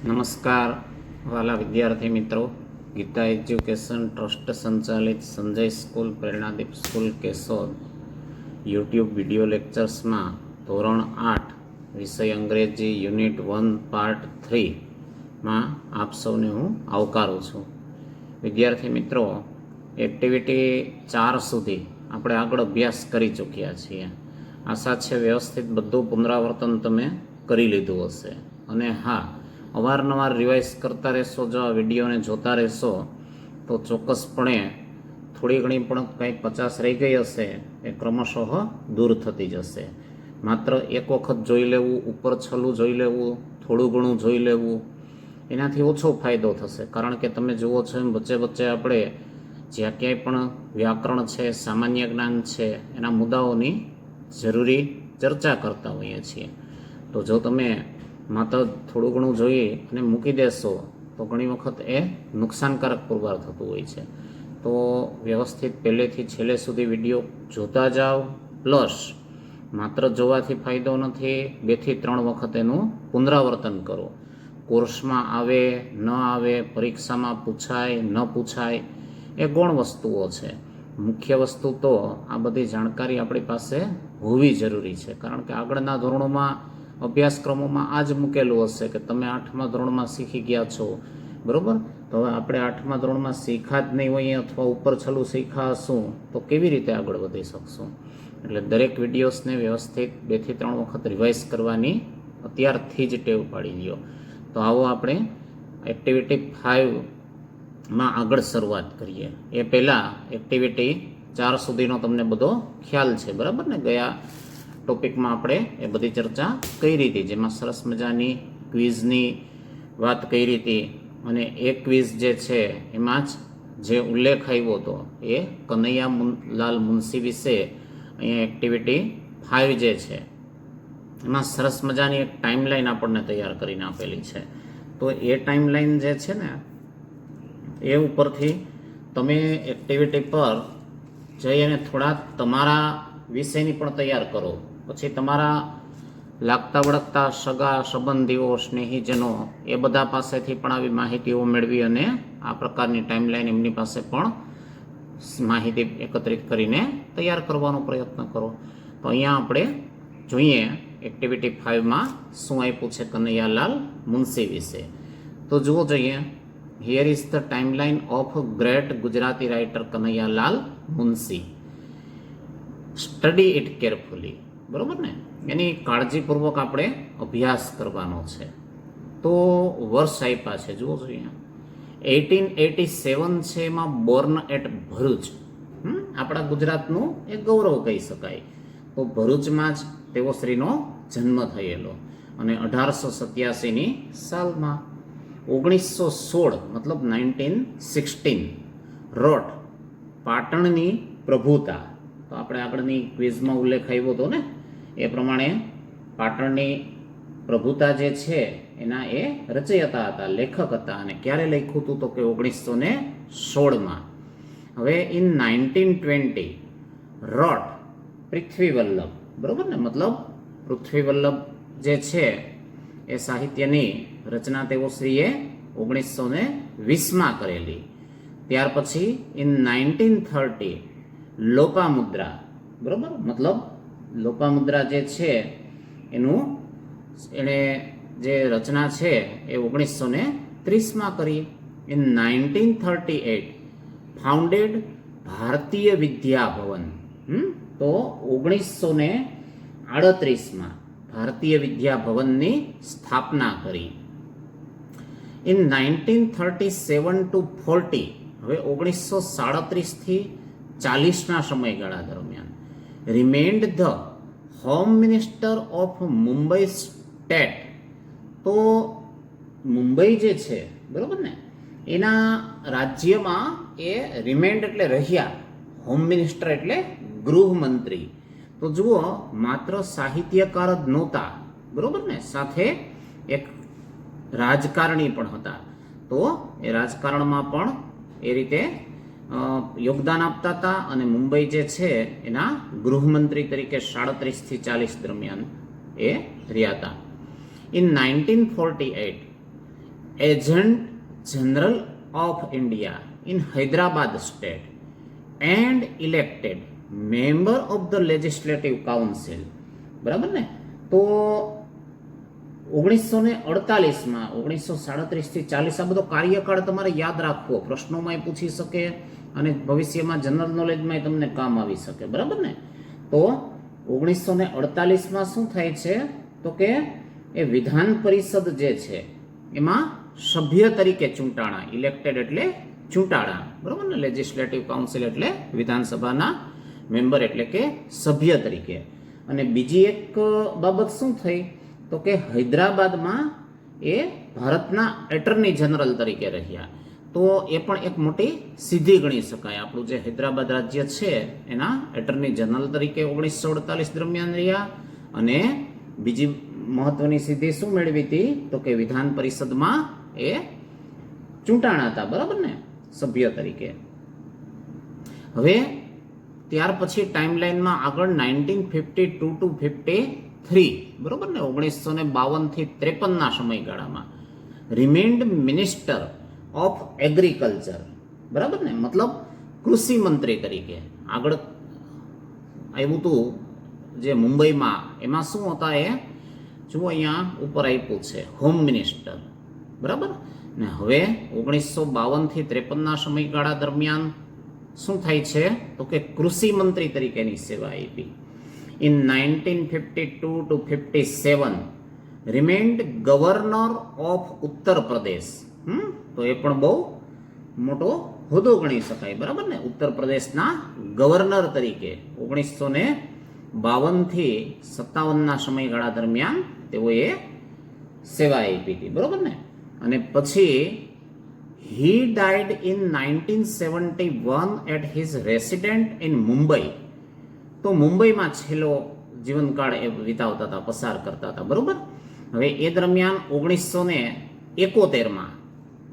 નમસ્કાર વાલા વિદ્યાર્થી મિત્રો, ગીતા એજ્યુકેશન ટ્રસ્ટ સંચાલિત Sanjay school Preranadeep school Keshod YouTube video લેક્ચર્સમાં ધોરણ 8 વિષય અંગ્રેજી યુનિટ 1 પાર્ટ 3માં આપ સૌને હું આવકારું છું. વિદ્યાર્થી મિત્રો, એક્ટિવિટી 4 સુધી આપણે આગળ અભ્યાસ કરી ચૂક્યા છીએ. આશા છે વ્યવસ્થિત બધું પુનરાવર્તન તમે કરી લીધું હશે. અને હા, અવારનવાર રિવાઇઝ કરતા રહેશો. જો આ વિડીયોને જોતા રહેશો તો ચોક્કસપણે થોડી ઘણી પણ કંઈ 50 રહી ગઈ હશે એ ક્રમશઃ દૂર થતી જશે. માત્ર એક વખત જોઈ લેવું, ઉપર છલું જોઈ લેવું, થોડું ઘણું જોઈ લેવું, એનાથી ઓછો ફાયદો થશે. કારણ કે તમે જુઓ છો એમ વચ્ચે વચ્ચે આપણે જ્યાં ક્યાંય પણ વ્યાકરણ છે, સામાન્ય જ્ઞાન છે, એના મુદ્દાઓની જરૂરી ચર્ચા કરતા હોઈએ છીએ. તો જો તમે માત્ર થોડું ઘણું જોઈ અને મૂકી દેશો તો ઘણી વખત એ નુકસાનકારક પુરવાર થતું હોય છે. તો વ્યવસ્થિત પહેલેથી છેલ્લે સુધી વિડીયો જોતા જાઓ. પ્લસ માત્ર જોવાથી ફાયદો નથી, 2 થી 3 વખત એનું પુનરાવર્તન કરો. કોર્સમાં આવે ન આવે, પરીક્ષામાં પૂછાય ન પૂછાય, એ ગૌણ વસ્તુઓ છે. મુખ્ય વસ્તુ તો આ બધી જાણકારી આપણી પાસે હોવી જરૂરી છે. કારણ કે આગળના ધોરણોમાં અભ્યાસક્રમોમાં આ જ મૂકેલું હશે કે તમે 8મા ધોરણમાં શીખી ગયા છો, બરાબર. તો હવે આપણે 8મા ધોરણમાં શીખા જ નહીં હોઈએ અથવા ઉપર છલું શીખા હશું તો કેવી રીતે આગળ વધી શકશું? એટલે દરેક વિડીયોઝને વ્યવસ્થિત 2 થી 3 વખત રિવાઇઝ કરવાની અત્યારથી જ ટેવ પાડી લ્યો. તો આવો આપણે એક્ટિવિટી 5માં આગળ શરૂઆત કરીએ. એ પહેલાં એક્ટિવિટી 4 સુધીનો તમને બધો ખ્યાલ છે, બરાબર ને? ગયા ટોપિકમાં આપણે એ બધી ચર્ચા કરી હતી, જેમાં સરસ મજાની ક્વિઝની વાત કરી હતી. અને એ ક્વિઝ જે છે એમાં જ જે ઉલ્લેખ આવ્યો હતો એ કનૈયાલાલ મુનશી વિશે અહીંયા એક્ટિવિટી 5 જે છે એમાં સરસ મજાની એક ટાઈમલાઈન આપણને તૈયાર કરીને આપેલી છે. તો એ ટાઈમલાઈન જે છે ને એ ઉપરથી તમે એક્ટિવિટી પર જઈ અને થોડા તમારા વિષયની પણ તૈયાર કરો. પછી તમારા લાગતા વળગતા સગા સંબંધીઓ, સ્નેહીજનો, એ બધા પાસેથી પણ આવી માહિતીઓ મેળવી અને આ પ્રકારની ટાઈમલાઈન એમની પાસે પણ માહિતી એકત્રિત કરીને તૈયાર કરવાનો પ્રયત્ન કરો. તો અહીંયા આપણે જોઈએ એક્ટિવિટી 5માં શું આપ્યું છે કનૈયાલાલ મુનશી વિશે. તો જુઓ જોઈએ, here is the timeline of great Gujarati writer Kanaiyalal Munshi. Study it carefully, બરાબર ને? એની કાળજીપૂર્વક આપણે અભ્યાસ કરવાનો છે. તો વર્ષ આપ્યા છે, જુઓ જોઈએ. 1887 છે, એમાં બોર્ન એટ ભરૂચ. આપણા ગુજરાતનું એ ગૌરવ કહી શકાય. તો ભરૂચમાં જ તેઓ શ્રીનો જન્મ થયેલો. અને 1887ની સાલમાં 1916 મતલબ 1916 રોટ પાટણની પ્રભુતા. તો આપણે આગળની ક્વિઝમાં ઉલ્લેખ આવ્યો હતો ને એ પ્રમાણે પાટણની પ્રભુતા જે છે એના એ રચયિતા હતા, લેખક હતા. અને ક્યારે લખ્યું હતું? તો કે 1916માં. હવે ઇન 1920 રોટ પૃથ્વીવલ્લભ, બરાબર ને? મતલબ પૃથ્વીવલ્લભ જે છે એ સાહિત્યની રચના તેઓ શ્રીએ 1920માં કરેલી. ત્યાર પછી ઇન 1930 લોપામુદ્રા, બરાબર? મતલબ લોપામુદ્રા જે છે એણે જે રચના છે એ 1930માં કરી. ઇન 1938 ફાઉન્ડેડ ભારતીય વિદ્યા ભવન. તો 1938માં ભારતીય વિદ્યા ભવનની સ્થાપના કરી. ઇન 1937 to 40, હવે 1937 થી 40ના સમયગાળા દરમિયાન remained the home minister of Mumbai state. તો મુંબઈ જે છે, બરાબર ને, એના રાજ્યમાં એ રિમેન્ડ એટલે રહ્યા, હોમ મિનિસ્ટર એટલે ગૃહમંત્રી. તો જુઓ, માત્ર સાહિત્યકાર જ નહોતા, બરાબર ને, સાથે એક રાજકારણી પણ હતા. તો એ રાજકારણમાં પણ એ રીતે યોગદાન આપતા હતા. અને મુંબઈ જે છે એના ગૃહમંત્રી તરીકે 37 થી 40 દરમિયાન એ રહ્યા હતા. In 1948 agent general of India in Hyderabad state and elected member of the legislative council. બરાબર ને? તો 1948માં 1937 થી 40 આ બધો કાર્યકાળ તમારે યાદ રાખવો, પ્રશ્નોમાં પૂછી શકે અને ભવિષ્યમાં જનરલ નોલેજમાં તમને કામ આવી શકે. બરાબર ને? તો 1948માં શું થાય છે તો કે એ વિધાન પરિષદ જે છે એમાં સભ્ય તરીકે ચૂંટાણા. ઇલેક્ટેડ એટલે ચૂંટાણા. બરાબર ને? લેજિસ્લેટિવ કાઉન્સિલ એટલે વિધાનસભાના મેમ્બર એટલે કે સભ્ય તરીકે. અને બીજી એક બાબત શું થઈ તો કે હૈદરાબાદમાં એ ભારતના એટર્ની જનરલ તરીકે રહ્યા. તો એ પણ એક મોટી સિદ્ધિ ગણી શકાય. આપણું જે હૈદરાબાદ રાજ્ય છે એના એટર્ની જનરલ તરીકે 1948 દરમિયાન રહ્યા. અને બીજી મહત્વની સિદ્ધિ શું મેળવી હતી તો કે વિધાન પરિષદમાં એ ચૂંટાણા હતા. બરાબર ને? સભ્ય તરીકે. હવે ત્યાર પછી ટાઈમલાઈનમાં આગળ 1952 ટુ 53, બરોબર ને, 1952 થી 53ના સમયગાળામાં રિમેન્ડ મિનિસ્ટર ઓફ એગ્રીકલ્ચર. બરાબર ને? મતલબ કૃષિ મંત્રી તરીકે. આગળ આવ્યું હતું જે મુંબઈમાં, એમાં શું હતા એ જુઓ, અહીંયા ઉપર આપ્યું છે હોમ મિનિસ્ટર. બરાબર ને? હવે 1952 થી 53ના સમયગાળા દરમિયાન શું થાય છે તો કે કૃષિ મંત્રી તરીકેની સેવા આપી. In 1952 two 57 રિમેન્ડ governor of Uttar Pradesh. તો એ પણ બહુ મોટો હોદ્દો ગણી શકાય. બરાબર ને? ઉત્તર પ્રદેશના ગવર્નર તરીકે 1952 થી 57ના સમયગાળા દરમિયાન તેઓએ સેવા આપી હતી. બરાબર ને? અને પછી he died in 1971 at his residence in Mumbai. તો મુંબઈમાં છેલ્લો જીવનકાળ એ વિતાવતા હતા, પસાર કરતા હતા. બરોબર? હવે એ દરમિયાન 1971માં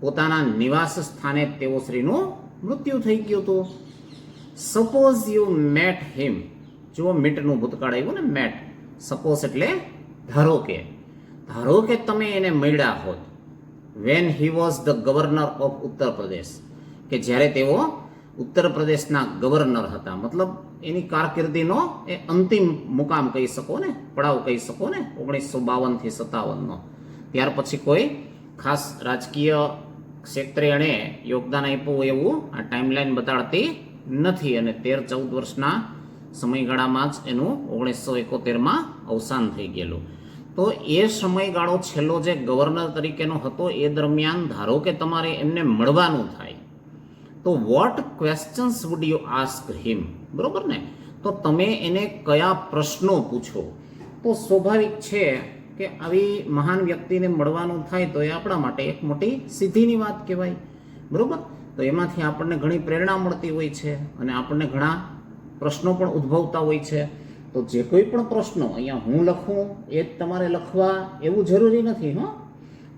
પોતાના નિવાસ સ્થાને તેઓ શ્રીનું મૃત્યુ થઈ ગયું હતું. સપોઝ યુ મેટ હિમ. જુઓ, મીટનું ભૂતકાળ આવ્યું ને, મેટ. સપોઝ એટલે ધારો કે તમે એને મળ્યા હોત. When he was the governor of Uttar Pradesh, કે જ્યારે તેઓ ઉત્તર પ્રદેશના ગવર્નર હતા. મતલબ એની કારકિર્દીનો એ અંતિમ મુકામ કહી શકો ને, પડાવ કહી શકો ને, 1952 થી 57નો. ત્યાર પછી કોઈ ખાસ રાજકીય ક્ષેત્રે એણે યોગદાન આપ્યું એવું આ ટાઈમલાઈન બતાડતી નથી. અને 13-14 વર્ષના સમયગાળામાં જ એનું 1971માં અવસાન થઈ ગયેલું. તો એ સમયગાળો છેલ્લો જે ગવર્નર તરીકેનો હતો એ દરમિયાન ધારો કે તમારે એમને મળવાનું થાય, તો what questions would you ask him. બરોબર ને? તો તમે એને કયા પ્રશ્નો પૂછો? તો સ્વાભાવિક છે કે આવી મહાન વ્યક્તિને મળવાનું થાય તો એ આપણા માટે એક મોટી સિદ્ધિની વાત કહેવાય. બરોબર? તો એમાંથી આપણને ઘણી પ્રેરણા મળતી હોય છે અને આપણને ઘણા પ્રશ્નો પણ ઉદ્ભવતા હોય છે. તો જે કોઈ પણ પ્રશ્નો અહીંયા હું લખું એ જ તમારે લખવા એવું જરૂરી નથી.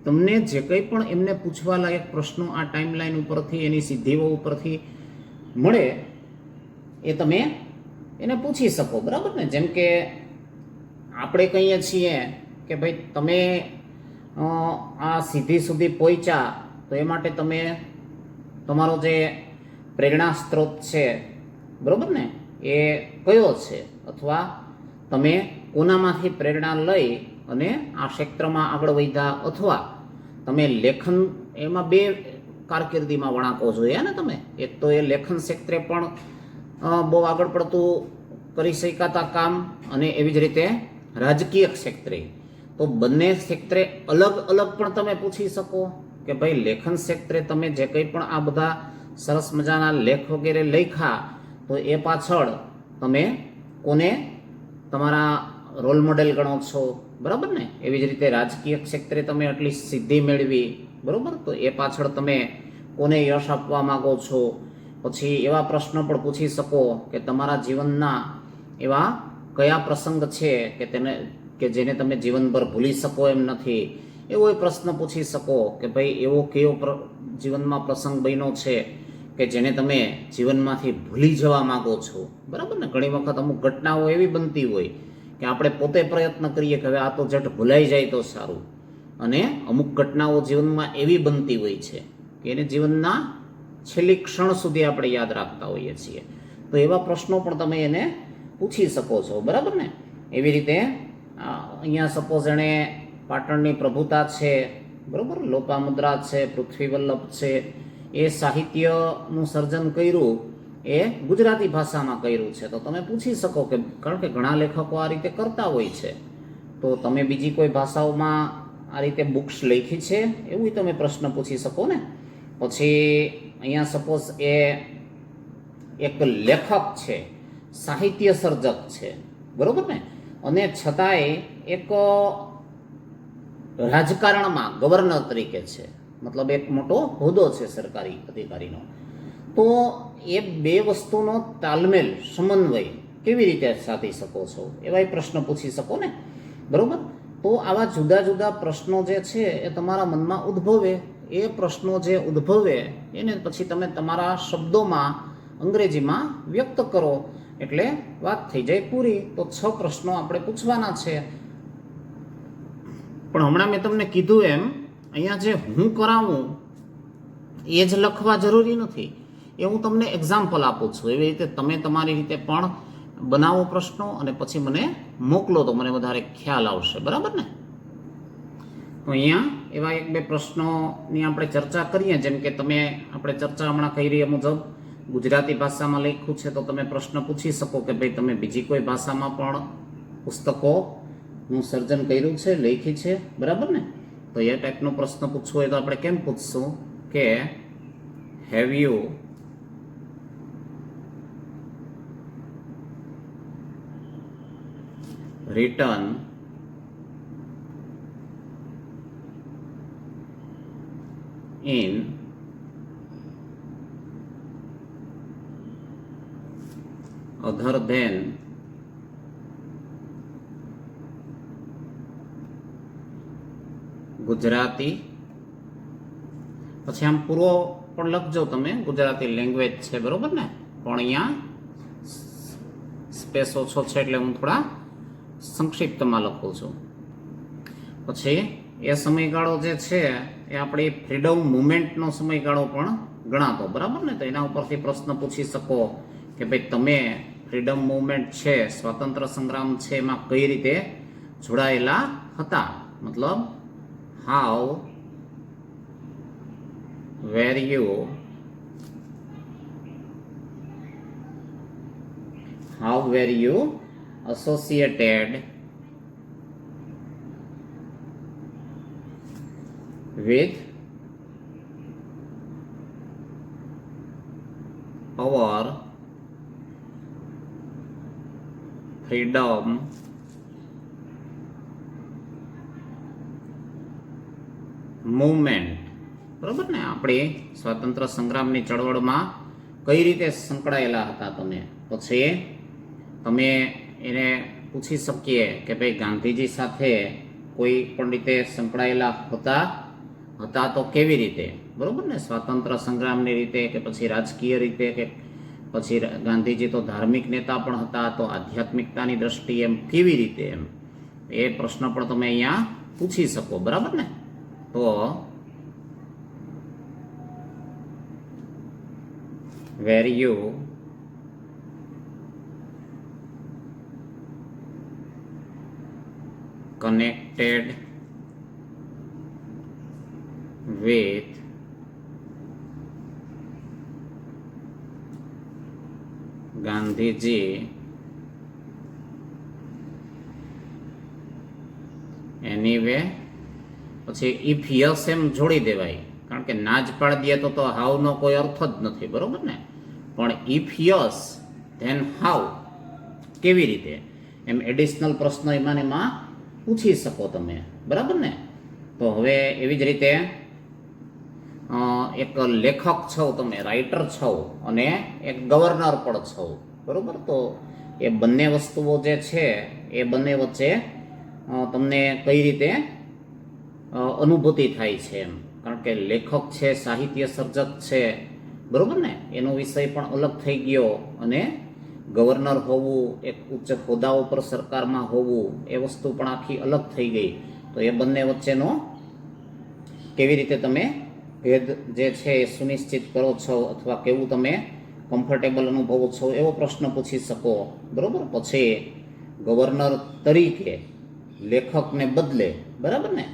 તમને જે કંઈ પણ એમને પૂછવા લાયક પ્રશ્નો આ ટાઈમલાઈન ઉપરથી, એની સિદ્ધિઓ ઉપરથી મળે એ તમે એને પૂછી શકો. બરાબર ને? જેમ કે આપણે કહીએ છીએ કે ભાઈ તમે આ સિદ્ધિ સુધી પહોંચ્યા તો એ માટે તમે તમારો જે પ્રેરણા સ્ત્રોત છે, બરાબર ને, એ કયો છે, અથવા તમે કોનામાંથી પ્રેરણા લઈ અને આ ક્ષેત્રમાં આગળ વધ્યા, અથવા તમે લેખન, એમાં બે કારકિર્દીમાં વળાંકો જોઈએ ને તમે. એક તો એ લેખન ક્ષેત્રે પણ બહુ આગળ પડતું કરી શકાતા કામ, અને એવી જ રીતે રાજકીય ક્ષેત્રે. તો બંને ક્ષેત્રે અલગ અલગ પણ તમે પૂછી શકો કે ભાઈ લેખન ક્ષેત્રે તમે જે કંઈ પણ આ બધા સરસ મજાના લેખ વગેરે લખ્યા, તો એ પાછળ તમે કોને તમારા રોલ મોડેલ ગણો છો. બરાબર ને? એવી જ રીતે રાજકીય ક્ષેત્રે તમે આટલી સિદ્ધિ મેળવી, બરાબર, તો એ પાછળ તમે કોને યશ આપવા માગો છો. પછી એવા પ્રશ્નો પણ પૂછી શકો કે તમારા જીવનના એવા કયા પ્રસંગ છે કે જેને તમે જીવનભર ભૂલી શકો એમ નથી. એવો પ્રશ્ન પૂછી શકો કે ભાઈ એવો કયો જીવનમાં પ્રસંગ બન્યો છે કે જેને તમે જીવનમાંથી ભૂલી જવા માગો છો. બરાબર ને? ઘણી વખત અમુક ઘટનાઓ એવી બનતી હોય કે આપણે પોતે પ્રયત્ન કરીએ કે હવે આ તો જટ ભૂલાઈ જાય તો સારું, અને અમુક ઘટનાઓ જીવનમાં એવી બનતી હોય છે કે એને જીવનના છેલ્લી ક્ષણ સુધી આપણે યાદ રાખતા હોઈએ છીએ. તો એવા પ્રશ્નો પણ તમે એને પૂછી શકો છો, બરાબર ને. એવી રીતે અહીંયા સપોઝ એણે પાટણની પ્રભુતા છે, બરાબર, લોપામુદ્રા છે, પૃથ્વીવલ્લભ છે, એ સાહિત્યનું સર્જન કર્યું એ ગુજરાતી ભાષામાં કર્યું છે. તો તમે પૂછી શકો કે, કારણ કે ઘણા લેખકો આ રીતે કરતા હોય છે, તો તમે બીજી કોઈ ભાષાઓમાં આ રીતે બુક્સ લખી છે એવું તમે પ્રશ્ન પૂછી શકો ને. પછી અહીંયા સપોઝ એ એક લેખક છે, સાહિત્ય સર્જક છે, બરોબર ને, અને છતાંય એક રાજકારણમાં ગવર્નર તરીકે છે, મતલબ એક મોટો હોદ્દો છે સરકારી અધિકારીનો. તો એ બે વસ્તુનો તાલમેલ, સમન્વય કેવી રીતે સાધી શકો છો, એવા પ્રશ્ન પૂછી શકો ને, બરોબર. તો આવા જુદા જુદા પ્રશ્નો જે છે એ તમારા મનમાં ઉદ્ભવે. એ પ્રશ્નો જે ઉદ્ભવે એને પછી તમે તમારા શબ્દોમાં અંગ્રેજીમાં વ્યક્ત કરો એટલે વાત થઈ જાય પૂરી. તો 6 પ્રશ્નો આપણે પૂછવાના છે. પણ હમણાં મેં તમને કીધું એમ અહીંયા જે હું કરાવું એ જ લખવા જરૂરી નથી, એ હું તમને એક્ઝામ્પલ આપું છું. એવી રીતે તમે તમારી રીતે પણ બનાવો પ્રશ્નો અને પછી મને મોકલો તો મને વધારે ખ્યાલ આવશે, બરાબર ને. તો અહીંયા એવા 1-2 પ્રશ્નોની આપણે ચર્ચા કરીએ. જેમ કે તમે આપણે ચર્ચા હમણાં કરી મુજબ ગુજરાતી ભાષામાં લખ્યું છે, તો તમે પ્રશ્ન પૂછી શકો કે ભાઈ તમે બીજી કોઈ ભાષામાં પણ પુસ્તકોનું સર્જન કર્યું છે, લખી છે, બરાબર ને. તો એ ટાઈપનો પ્રશ્ન પૂછવો હોય તો આપણે કેમ પૂછશું કે have you written in other than Gujarati. પછી આમ પૂરો પણ લખજો તમે, ગુજરાતી લેંગ્વેજ છે, બરોબર ને. પણ અહીંયા સ્પેસ ઓછો છે એટલે હું થોડા સંક્ષિપ્તમાં લખું છું. પછી એ સમયગાળો જે છે એ આપણી ફ્રીડમ મુવમેન્ટનો સમયગાળો પણ ગણાતો, બરાબર ને. તો એના ઉપરથી પ્રશ્ન પૂછી શકો કે ભાઈ તમે ફ્રીડમ મુવમેન્ટ છે, સ્વાતંત્ર્ય સંગ્રામ છે, એમાં કઈ રીતે જોડાયેલા હતા. મતલબ how were you associated with our freedom movement, બરાબર ને. આપણી સ્વાતંત્ર્ય સંગ્રામની ચળવળમાં કઈ રીતે સંકળાયેલા હતા તમે. પછી તમે એને પૂછી શકીએ કે ભાઈ ગાંધીજી સાથે કોઈ પણ રીતે સંકળાયેલા હતા તો કેવી રીતે, બરોબર ને. સ્વાતંત્ર્ય સંગ્રામની રીતે કે પછી રાજકીય રીતે કે પછી ગાંધીજી તો ધાર્મિક નેતા પણ હતા, તો આધ્યાત્મિકતાની દ્રષ્ટિએ એમ કેવી રીતે, એમ એ પ્રશ્ન પણ તમે અહીંયા પૂછી શકો, બરાબર ને. તો where you connected with Gandhiji anyway. પછી ઇફ યસ એમ જોડી દેવાય, કારણ કે ના જ પાડી દે તો હાવનો કોઈ અર્થ જ નથી, બરોબર ને. પણ ઇફ યસ ધેન હાઉ, કેવી રીતે, એમ એડિશનલ પ્રશ્નો એમાં પૂછી શકો તમે, બરાબર ને. તો હવે એવી જ રીતે એક લેખક છો તમે, રાઇટર છો, અને એક ગવર્નર પણ છો, બરોબર. તો એ બંને વસ્તુઓ જે છે એ બંને વચ્ચે તમને કઈ રીતે અનુભૂતિ થાય છે એમ. કારણ કે લેખક છે, સાહિત્ય સર્જક છે, બરોબર ને, એનો વિષય પણ અલગ થઈ ગયો, અને ગવર્નર હોવું, એક ઉચ્ચ હોદ્દા ઉપર સરકારમાં હોવું, એ વસ્તુ પણ આખી અલગ થઈ ગઈ. તો એ બંને વચ્ચેનો કેવી રીતે તમે ભેદ જે છે એ સુનિશ્ચિત કરો છો અથવા કેવું તમે કમ્ફર્ટેબલ અનુભવો છો એવો પ્રશ્ન પૂછી શકો, બરાબર. પછી ગવર્નર તરીકે લેખકને બદલે, બરાબર ને,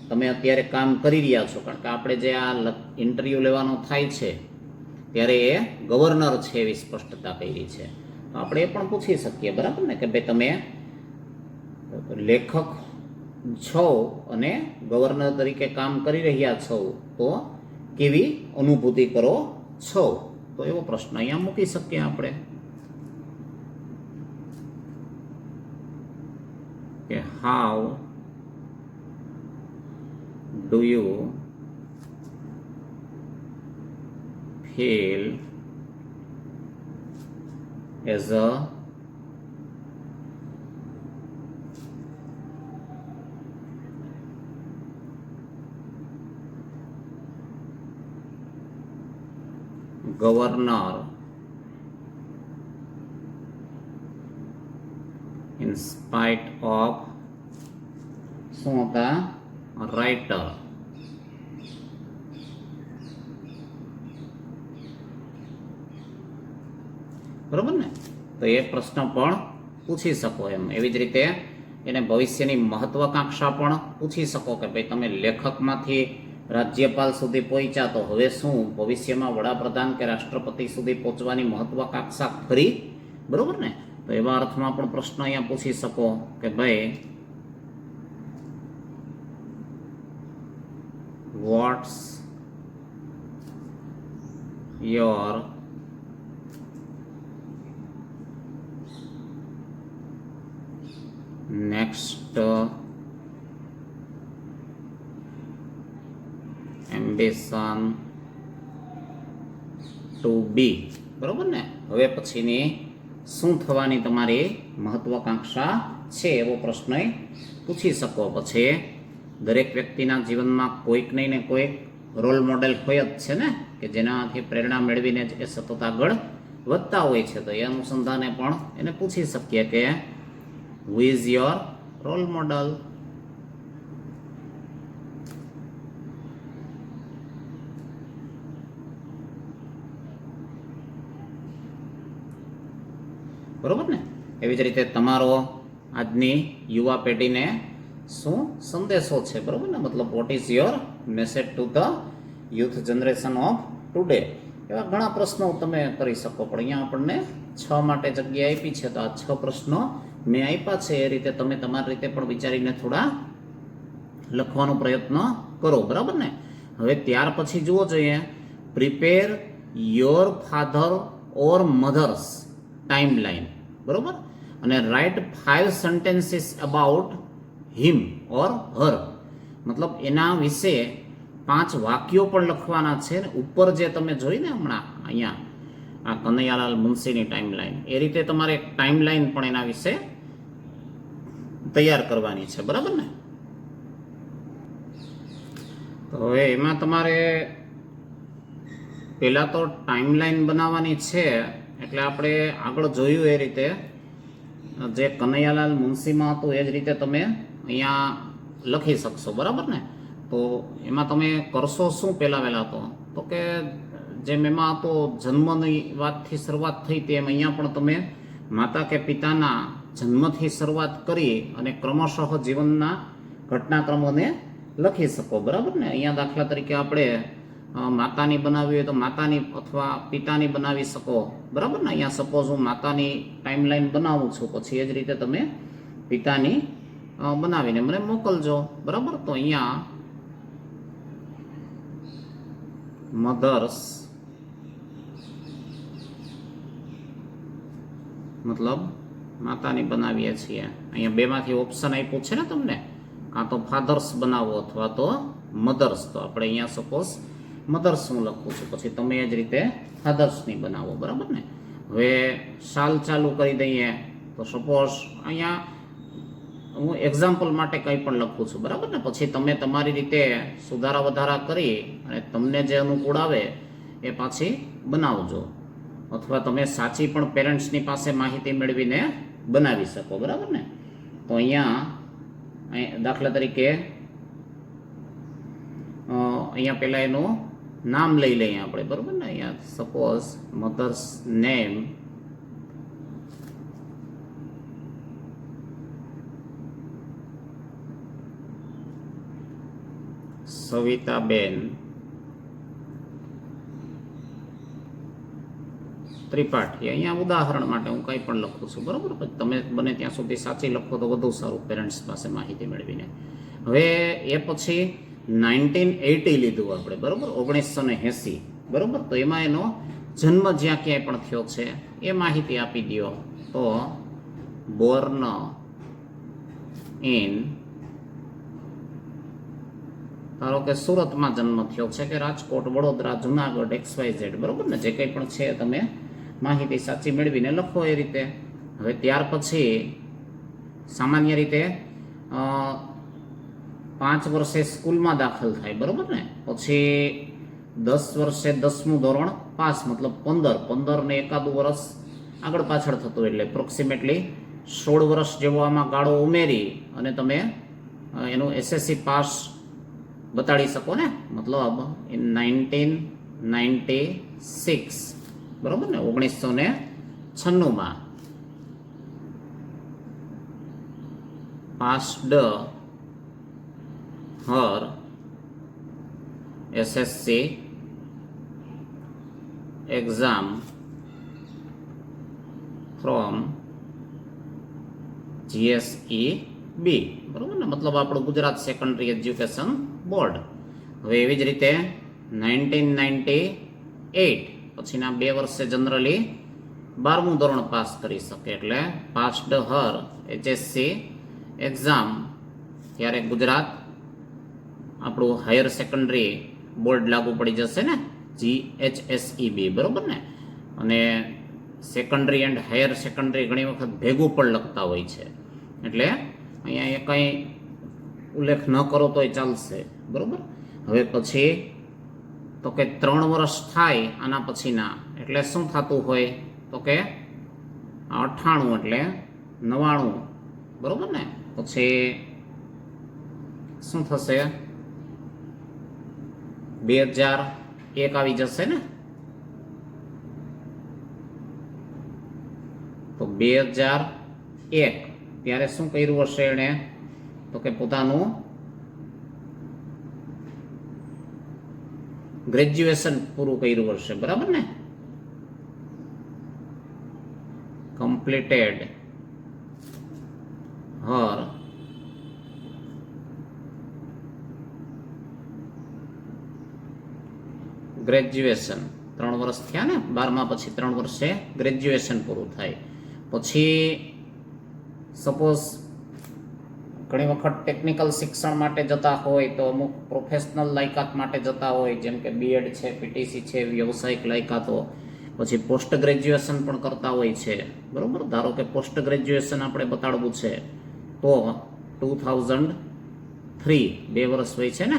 તમે અત્યારે કામ કરી રહ્યા છો, કારણ કે આપણે જે આ ઇન્ટરવ્યૂ લેવાનો થાય છે ત્યારે એ ગવર્નર છે એવી સ્પષ્ટતા કરી છે, તો આપણે એ પણ પૂછી શકીએ, બરાબર ને, કે ભાઈ તમે લેખક છો અને ગવર્નર તરીકે કામ કરી રહ્યા છો તો કેવી અનુભૂતિ કરો છો, તો એવો પ્રશ્ન અહીંયા મૂકી શકીએ આપણે કે how do you feel as a governor in spite of શું હતા રાઇટર, બરોબર ને, તો એ પ્રશ્ન પણ પૂછી શકો એમ. એવી જ રીતે એને ભવિષ્યની મહત્વાકાંક્ષા પણ પૂછી શકો કે ભાઈ તમે લેખકમાંથી રાજ્યપાલ સુધી પહોંચ્યા તો હવે શું ભવિષ્યમાં વડાપ્રધાન કે રાષ્ટ્રપતિ સુધી પહોંચવાની મહત્વાકાંક્ષા ખરી, બરોબર ને, તો એવા અર્થમાં પણ પ્રશ્ન અહીંયા પૂછી શકો કે ભાઈ what's your next ambition to be, બરોબર ને, હવે પછીની શું થવાની તમારી મહત્વાકાંક્ષા છે એવો પ્રશ્ન પૂછી શકો. પછી દરેક વ્યક્તિના જીવનમાં કોઈક નહીં ને કોઈક રોલ મોડેલ હોય જ છે ને, કે જેનાથી પ્રેરણા મેળવીને જ એ સતત આગળ વધતા હોય છે, તો એ અનુસંધાને પણ એને પૂછી શકીએ કે who is your role model. બરોબર ને, એવી જ રીતે તમારો આજની યુવા પેઢીને શું સંદેશો છે, બરોબર ને, મતલબ what is your message to the youth generation of today, એવા ઘણા પ્રશ્નો તમે કરી શકો. પણ અહીંયા આપણને 6 માટે જગ્યા આપી છે, તો આ 6 પ્રશ્નો મેં આપ્યા છે, એ રીતે તમે તમારી રીતે પણ વિચારીને થોડા લખવાનો પ્રયત્ન કરો, બરાબર ને. હવે ત્યાર પછી જુઓ જોઈએ, prepare your father or mother's timeline, બરોબર, અને write 5 sentences about him or her, મતલબ એના વિશે 5 વાક્યો પણ લખવાના છે. ને ઉપર જે તમે જોઈને હમણાં અહીંયા આ કનૈયાલાલ મુનશીની ટાઈમલાઈન, એ રીતે તમારે એક ટાઈમલાઈન પણ એના વિશે તૈયાર કરવાની છે, બરાબર ને. તો હવે એમાં તમારે પહેલાં તો ટાઈમલાઈન બનાવવાની છે, એટલે આપણે આગળ જોયું એ રીતે જે કનૈયાલાલ મુનશીમાં હતું એ જ રીતે તમે અહીંયા લખી શકશો, બરાબર ને. તો એમાં તમે કરશો શું પહેલાં તો કે જેમ એમાં તો જન્મની વાતથી શરૂઆત થઈ તેમ અહીંયા પણ તમે માતા કે પિતાના જન્મથી શરૂઆત કરી અને ક્રમશઃ જીવનના ઘટનાક્રમોને લખી શકો, બરાબર ને. અહીંયા દાખલા તરીકે આપણે માતાની બનાવવી હોય તો માતાની અથવા પિતાની બનાવી શકો, બરાબર ને. અહીંયા સપોઝ હું માતાની ટાઈમલાઈન બનાવું છું, પછી એ જ રીતે તમે પિતાની બનાવીને મને મોકલજો, બરાબર. તો અહીંયા મધર્સ મતલબ માતાની બનાવીએ છીએ. અહીંયા બેમાંથી ઓપ્શન આપ્યું છે ને તમને, કાં તો ફાધર્સ બનાવો અથવા તો મધર્સ, તો આપણે અહીંયા સપોઝ મધર્સ હું લખું છું, પછી તમે એ જ રીતે ફાધર્સની બનાવો, બરાબર ને. હવે સાલ ચાલુ કરી દઈએ તો સપોઝ અહીંયા હું એક્ઝામ્પલ માટે કંઈ પણ લખું છું, બરાબર ને. પછી તમે તમારી રીતે સુધારા વધારા કરી અને તમને જે અનુકૂળ આવે એ પાછી બનાવજો, અથવા તમે સાચી પણ પેરેન્ટ્સની પાસે માહિતી મેળવીને બનાવી શકો, બરાબર ને. તો અહીંયા દાખલા તરીકે અહીંયા પહેલાં એનું નામ લઈ લઈએ આપણે, બરાબર ને. અહીંયા suppose mother's name Savitaben Tripathi. અહીંયા ઉદાહરણ માટે હું કંઈ પણ લખું છું, બરાબર. તમે બને ત્યાં સુધી સાચી લખો તો વધુ સારું, પેરેન્ટ્સ પાસે માહિતી મેળવીને. હવે એ પછી 1980 લીધું આપણે, બરાબર, 1980, બરાબર. તો એમાં એનો જન્મ જ્યાં ક્યાંય પણ થયો છે એ માહિતી આપી દો. તો બોર્ન ઇન, ધારો કે સુરતમાં જન્મ થયો છે, કે રાજકોટ, વડોદરા, જુનાગઢ, XYZ, બરાબર ને. જે કંઈ પણ છે તમે માહિતી સાચી મેળવીને લખો એ રીતે. હવે ત્યાર પછી સામાન્ય રીતે 5 વર્ષે સ્કૂલમાં દાખલ થાય, બરાબર ને. પછી 10 વર્ષે 10મું ધોરણ પાસ, મતલબ 15 ને એકાદું વર્ષ આગળ પાછળ થતું, એટલે એપ્રોક્સિમેટલી 16 વર્ષ જેવો આમાં ગાળો ઉમેરી અને તમે એનું SSC પાસ બતાડી શકો ને. મતલબ ઇન 1996, બરાબર ને, 1996 passed her SSC exam from GSEB, બરાબર ને. મતલબ આપણું ગુજરાત સેકન્ડરી એજ્યુકેશન બોર્ડ. હવે એવી જ રીતે 1998 પછીના 2 વર્ષે જનરલી 12મું ધોરણ પાસ કરી શકે, એટલે પાસ્ડ હર HSC એક્ઝામ. ત્યારે ગુજરાત આપણું હાયર સેકન્ડરી બોર્ડ લાગુ પડી જશે ને, GHSEB, બરાબર ને. અને સેકન્ડરી એન્ડ હાયર સેકન્ડરી ઘણી વખત ભેગું પણ લખતા હોય છે, એટલે અહીંયા એ કંઈ ઉલ્લેખ ન કરો તોય ચાલશે, બરાબર. હવે પછી તો કે 3 વર્ષ થાય આના પછીના, એટલે શું થતું હોય તો કે 98 એટલે 99, બરાબર ને. પછી શું થશે, 2001 આવી જશે ને. તો 2001 ત્યારે શું કર્યું હશે એણે, તો કે પોતાનું ગ્રેજ્યુએશન પૂરું કર્યું હશે, બરાબર ને. completed her graduation. 3 વર્ષ થયા ને 12મા પછી 3 વર્ષે ગ્રેજ્યુએશન પૂરું થાય. પછી સપોઝ ઘણી વખત ટેકનિકલ શિક્ષણ માટે જતા હોય તો અમુક પ્રોફેશનલ લાયકાત માટે જતા હોય, જેમ કે BEd છે, PTC છે, વ્યવસાયિક લાયકાતો. પછી પોસ્ટ ગ્રેજ્યુએશન પણ કરતા હોય છે, બરાબર. ધારો કે પોસ્ટ ગ્રેજ્યુએશન આપણે બતાડવું છે તો 2003, 2 વર્ષ હોય છે ને,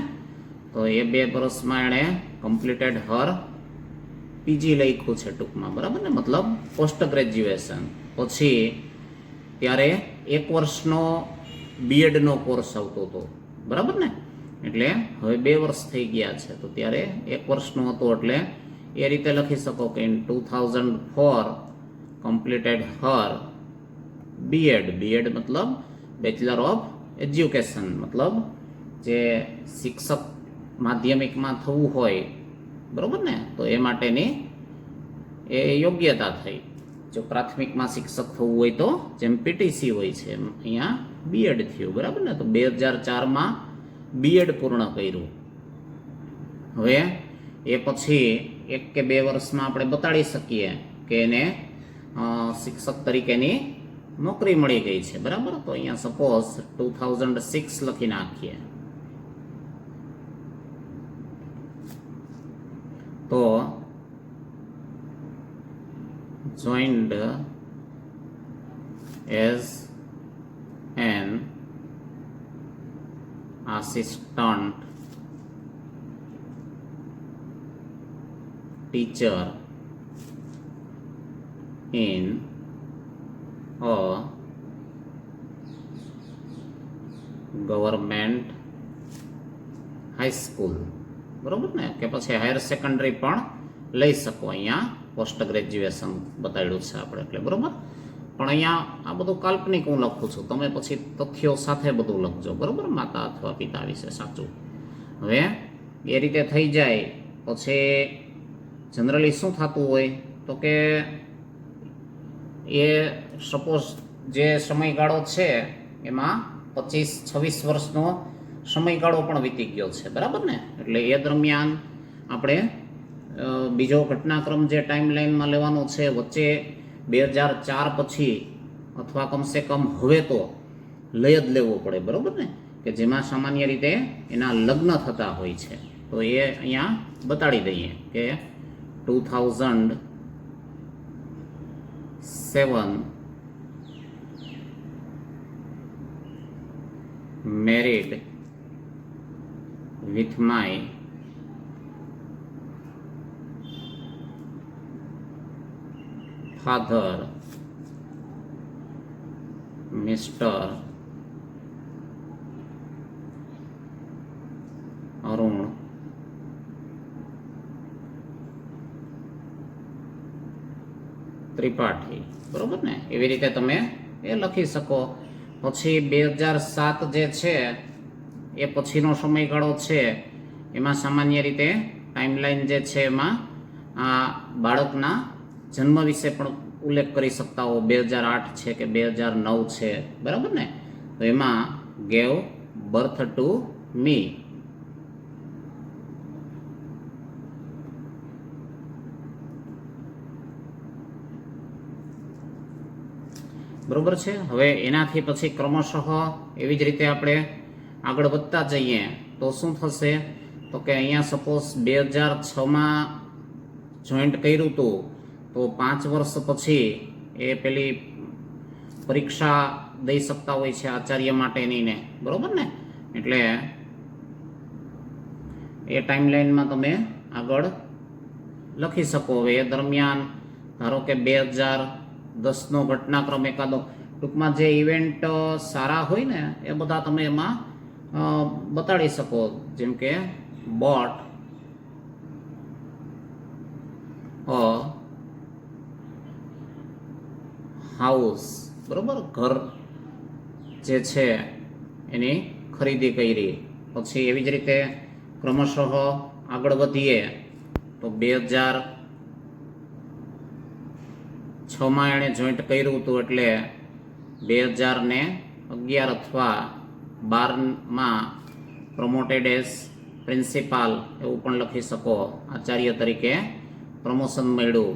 તો એ 2 વર્ષમાં એણે કમ્પ્લીટેડ હર PG લખ્યું છે ટૂંકમાં, બરાબર ને. મતલબ પોસ્ટ ગ્રેજ્યુએશન. પછી ત્યારે 1 વર્ષનો BEdનો કોર્સ આવતો હતો, બરાબર ને. એટલે હવે 2 વર્ષ થઈ ગયા છે, તો ત્યારે 1 વર્ષનો હતો, એટલે એ રીતે લખી શકો કે ઇન 2004 કમ્પ્લીટેડ હર BEd મતલબ બેચલર ઓફ એજ્યુકેશન, મતલબ જે શિક્ષક માધ્યમિકમાં થવું હોય, બરાબર ને, તો એ માટેની એ યોગ્યતા થઈ. જો પ્રાથમિકમાં શિક્ષક થવું હોય તો જેમ PTC હોય છે એમ અહીંયા BEd થયું, બરાબર ને. તો 2004માં BEd પૂર્ણ કર્યું. હવે એ પછી 1 કે 2 વર્ષમાં આપણે બતાડી શકીએ કે એને શિક્ષક તરીકેની નોકરી મળી ગઈ છે, બરાબર. તો અહીંયા સપોઝ 2006 લખી નાખીએ, તો joined as an assistant teacher in a government high school. બરાબર ને, કે પછી હાયર સેકન્ડરી પણ લઈ શકો. અહીંયા પોસ્ટ ગ્રેજ્યુએશન બતાવ્યું છે આપણે એટલે, બરાબર. પણ અહીંયા આ બધું કાલ્પનિક હું લખું છું, તમે પછી તથ્યો સાથે બધું લખજો, બરાબર, માતા અથવા પિતા વિશે સાચું. હવે એ રીતે થઈ જાય પછી જનરલી શું થતું હોય તો કે એ સપોઝ જે સમયગાળો છે એમાં 25-26 વર્ષનો સમયગાળો પણ વીતી ગયો છે, બરાબર ને. એટલે એ દરમિયાન આપણે બીજો ઘટનાક્રમ જે ટાઈમલાઈનમાં લેવાનો છે વચ્ચે 2004 પછી અથવા કમસે કમ હવે તો લઈ જ લેવો પડે, બરાબર ને, કે જેમાં સામાન્ય રીતે એના લગ્ન થતા હોય છે. તો એ અહીંયા બતાડી દઈએ કે 2007 married with my father, Mr. Arun Tripathi, બરોબર ને. એવી રીતે તમે એ લખી શકો. પછી 2007 જે છે એ પછીનો સમયગાળો છે, એમાં સામાન્ય રીતે ટાઈમલાઈન જે છે એમાં આ બાળકના જન્મ વિશે પણ ઉલ્લેખ કરી શકતા હો. 2008 છે કે 2009 છે, બરાબર ને. તો એમાં ગેવ બર્થ ટુ મી. બરોબર છે. હવે એનાથી પછી ક્રમશઃ એવી જ રીતે આપણે આગળ વધતા જઈએ તો શું થશે તો કે અહીંયા સપોઝ 2006માં જોઈન્ટ કર્યું હતું તો 5 વર્ષ પછી એ પેલી પરીક્ષા દઈ શકતા હોય છે આચાર્ય માટેની ને, બરોબર ને. એટલે એ ટાઈમલાઈનમાં તમે આગળ લખી શકો. હવે એ દરમિયાન ધારો કે 2010નો ઘટનાક્રમ એકાદો, ટૂંકમાં જે ઇવેન્ટ સારા હોય ને એ બધા તમે એમાં બતાડી શકો. જેમ કે બોટ અ હાઉસ, બરોબર, ઘર જે છે એની ખરીદી કરી. પછી એવી જ રીતે ક્રમશઃ આગળ વધીએ તો 2006માં એણે જોઈન્ટ કર્યું હતું એટલે 2011 અથવા 12માં પ્રમોટેડ એઝ પ્રિન્સિપાલ એવું પણ લખી શકો. આચાર્ય તરીકે પ્રમોશન મળ્યું.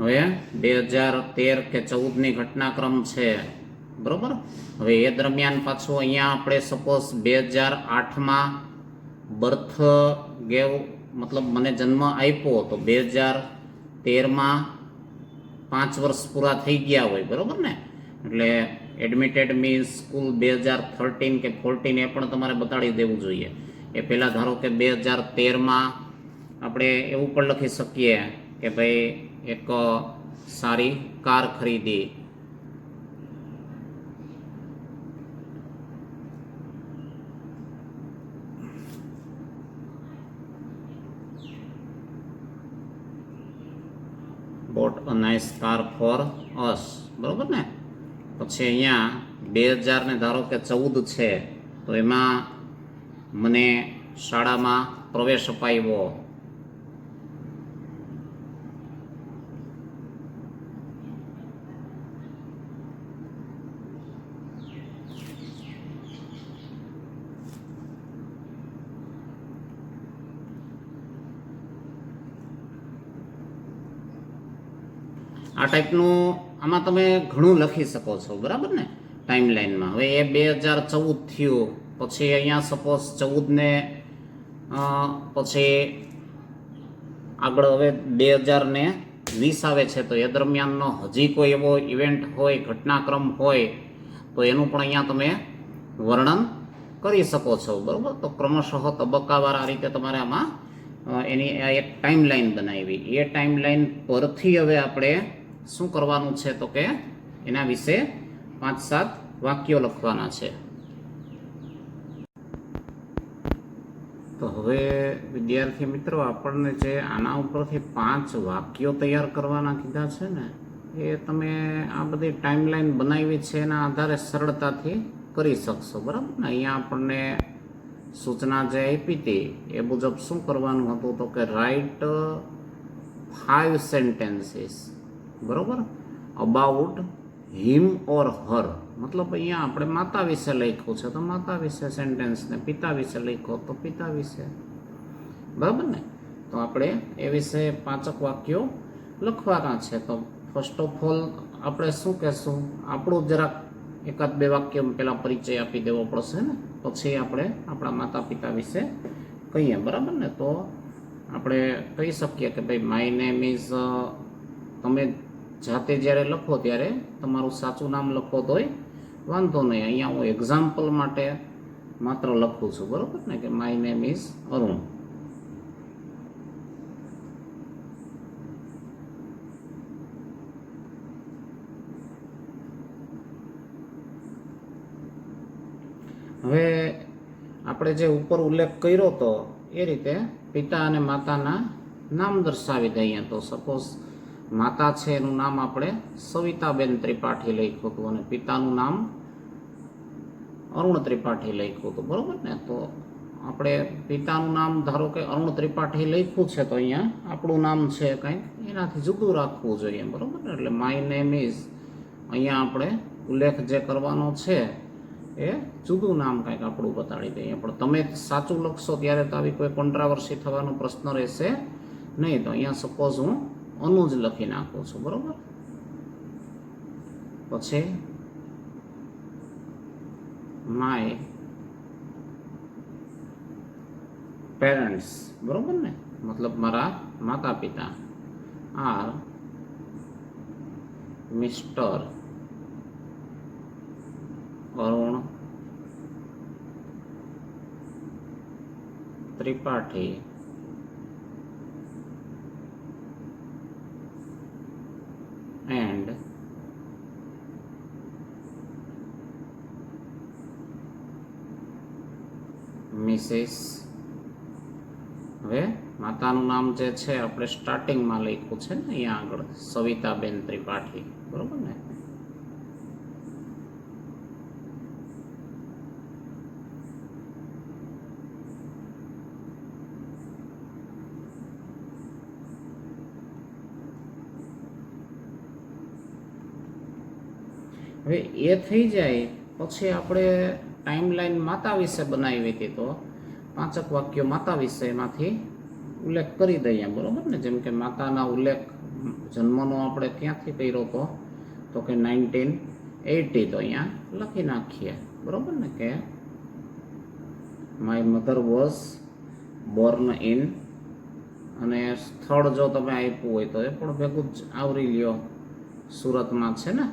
હવે 2013 કે 14ની ઘટનાક્રમ છે, બરોબર. હવે એ દરમિયાન પાછું અહીંયા આપણે સપોઝ 2008માં બર્થ ગેવ, મતલબ મને જન્મ આપ્યો તો 2013માં 5 વર્ષ પૂરા થઈ ગયા હોય, બરોબર ને. એટલે એડમિટેડ મીન્સ સ્કૂલ 2013 કે 14 એ પણ તમારે બતાડી દેવું જોઈએ. એ પહેલાં ધારો કે 2013માં આપણે એવું પણ લખી શકીએ કે ભાઈ એક સારી કાર ખરીદી. Bought a nice car for us, બરોબર ને. પછી અહીંયા 2000 ને ધારો કે 14 છે તો એમાં મને શાળામાં પ્રવેશ અપાવ્યો. આ ટાઈપનું આમાં તમે ઘણું લખી શકો છો, બરાબર ને, ટાઈમલાઈનમાં. હવે એ 2014 થયું પછી અહીંયા સપોઝ 14ને પછી આગળ હવે 2020 આવે છે તો એ દરમિયાનનો હજી કોઈ એવો ઇવેન્ટ હોય, ઘટનાક્રમ હોય તો એનું પણ અહીંયા તમે વર્ણન કરી શકો છો, બરાબર. તો ક્રમશઃ તબક્કાવાર આ રીતે તમારે આમાં એની એક ટાઈમ લાઈન બનાવી. એ ટાઈમ લાઈન પરથી હવે આપણે શું કરવાનું છે તો કે એના વિશે 5-7 વાક્યો લખવાના છે. તો હવે વિદ્યાર્થી મિત્રો આપણને જે આના ઉપરથી 5 વાક્યો તૈયાર કરવાના કીધા છે ને, એ તમે આ બધી ટાઈમલાઈન બનાવી છે એના આધારે સરળતાથી કરી શકશો, બરાબર ને. અહીંયા આપણને સૂચના જે આપી હતી એ મુજબ શું કરવાનું હતું તો કે રાઇટ 5 સેન્ટેન્સીસ, બરાબર, અબાઉટ હિમ ઓર હર. મતલબ અહીંયા આપણે માતા વિશે લખ્યું છે તો માતા વિશે સેન્ટેન્સ, ને પિતા વિશે લખ્યો તો પિતા વિશે, બરાબર ને. તો આપણે એ વિશે 5 વાક્યો લખવાના છે. તો ફર્સ્ટ ઓફ ઓલ આપણે શું કહેશું, આપણું જરાક 1-2 વાક્ય પહેલાં પરિચય આપી દેવો પડશે ને, પછી આપણે આપણા માતા પિતા વિશે કહીએ, બરાબર ને. તો આપણે કહી શકીએ કે ભાઈ માય નેમ ઇઝ, તમે જાતે જ્યારે લખો ત્યારે તમારું સાચું નામ લખો તોય વાંધો નહીં. અહીંયા હું એક્ઝામ્પલ માટે માત્ર લખું છું, બરાબર ને, કે માય નેમ ઇઝ અરુણ. હવે આપણે જે ઉપર ઉલ્લેખ કર્યો તો એ રીતે પિતા અને માતાના નામ દર્શાવી દઈએ. તો સપોઝ માતા છે એનું નામ આપણે સવિતાબેન ત્રિપાઠી લખ્યું હતું અને પિતાનું નામ અરુણ ત્રિપાઠી લખ્યું હતું, બરાબર ને. તો આપણે પિતાનું નામ ધારો કે અરુણ ત્રિપાઠી લખ્યું છે તો અહીંયા આપણું નામ છે કંઈક એનાથી જુદું રાખવું જોઈએ, બરાબર ને. એટલે માય નેમ ઇઝ, અહીંયા આપણે ઉલ્લેખ જે કરવાનો છે એ જુદું નામ કંઈક આપણું બતાડી દઈએ. પણ તમે સાચું લખશો ત્યારે તો આવી કોઈ કોન્ટ્રાવર્સી થવાનો પ્રશ્ન રહેશે નહીં. તો અહીંયા સપોઝ હું અનુજ લખી નાખું છું, બરાબર. પછી માય પેરેન્ટ્સ, બરાબર ને, મતલબ મારા માતા પિતા are mister Arun Tripathi and Mrs. હવે માતાનું નામ જે છે આપણે સ્ટાર્ટિંગમાં લખ્યું છે ને અહીંયા આગળ સવિતાબેન ત્રિપાઠી, બરોબર ને. હવે એ થઈ જાય પછી આપણે ટાઈમલાઈન માતા વિશે બનાવી હતી. તો 5 વાક્યો માતા વિશેમાંથી ઉલ્લેખ કરી દઈએ, બરોબર ને. જેમ કે માતાના ઉલ્લેખ જન્મનો આપણે ક્યાંથી કર્યો હતો તો કે 1980. તો અહીંયા લખી નાખીએ, બરોબર ને, કે my mother was Born in, અને સ્થળ જો તમે આપ્યું હોય તો એ પણ ભેગું જ આવરી લ્યો, સુરતમાં છે ને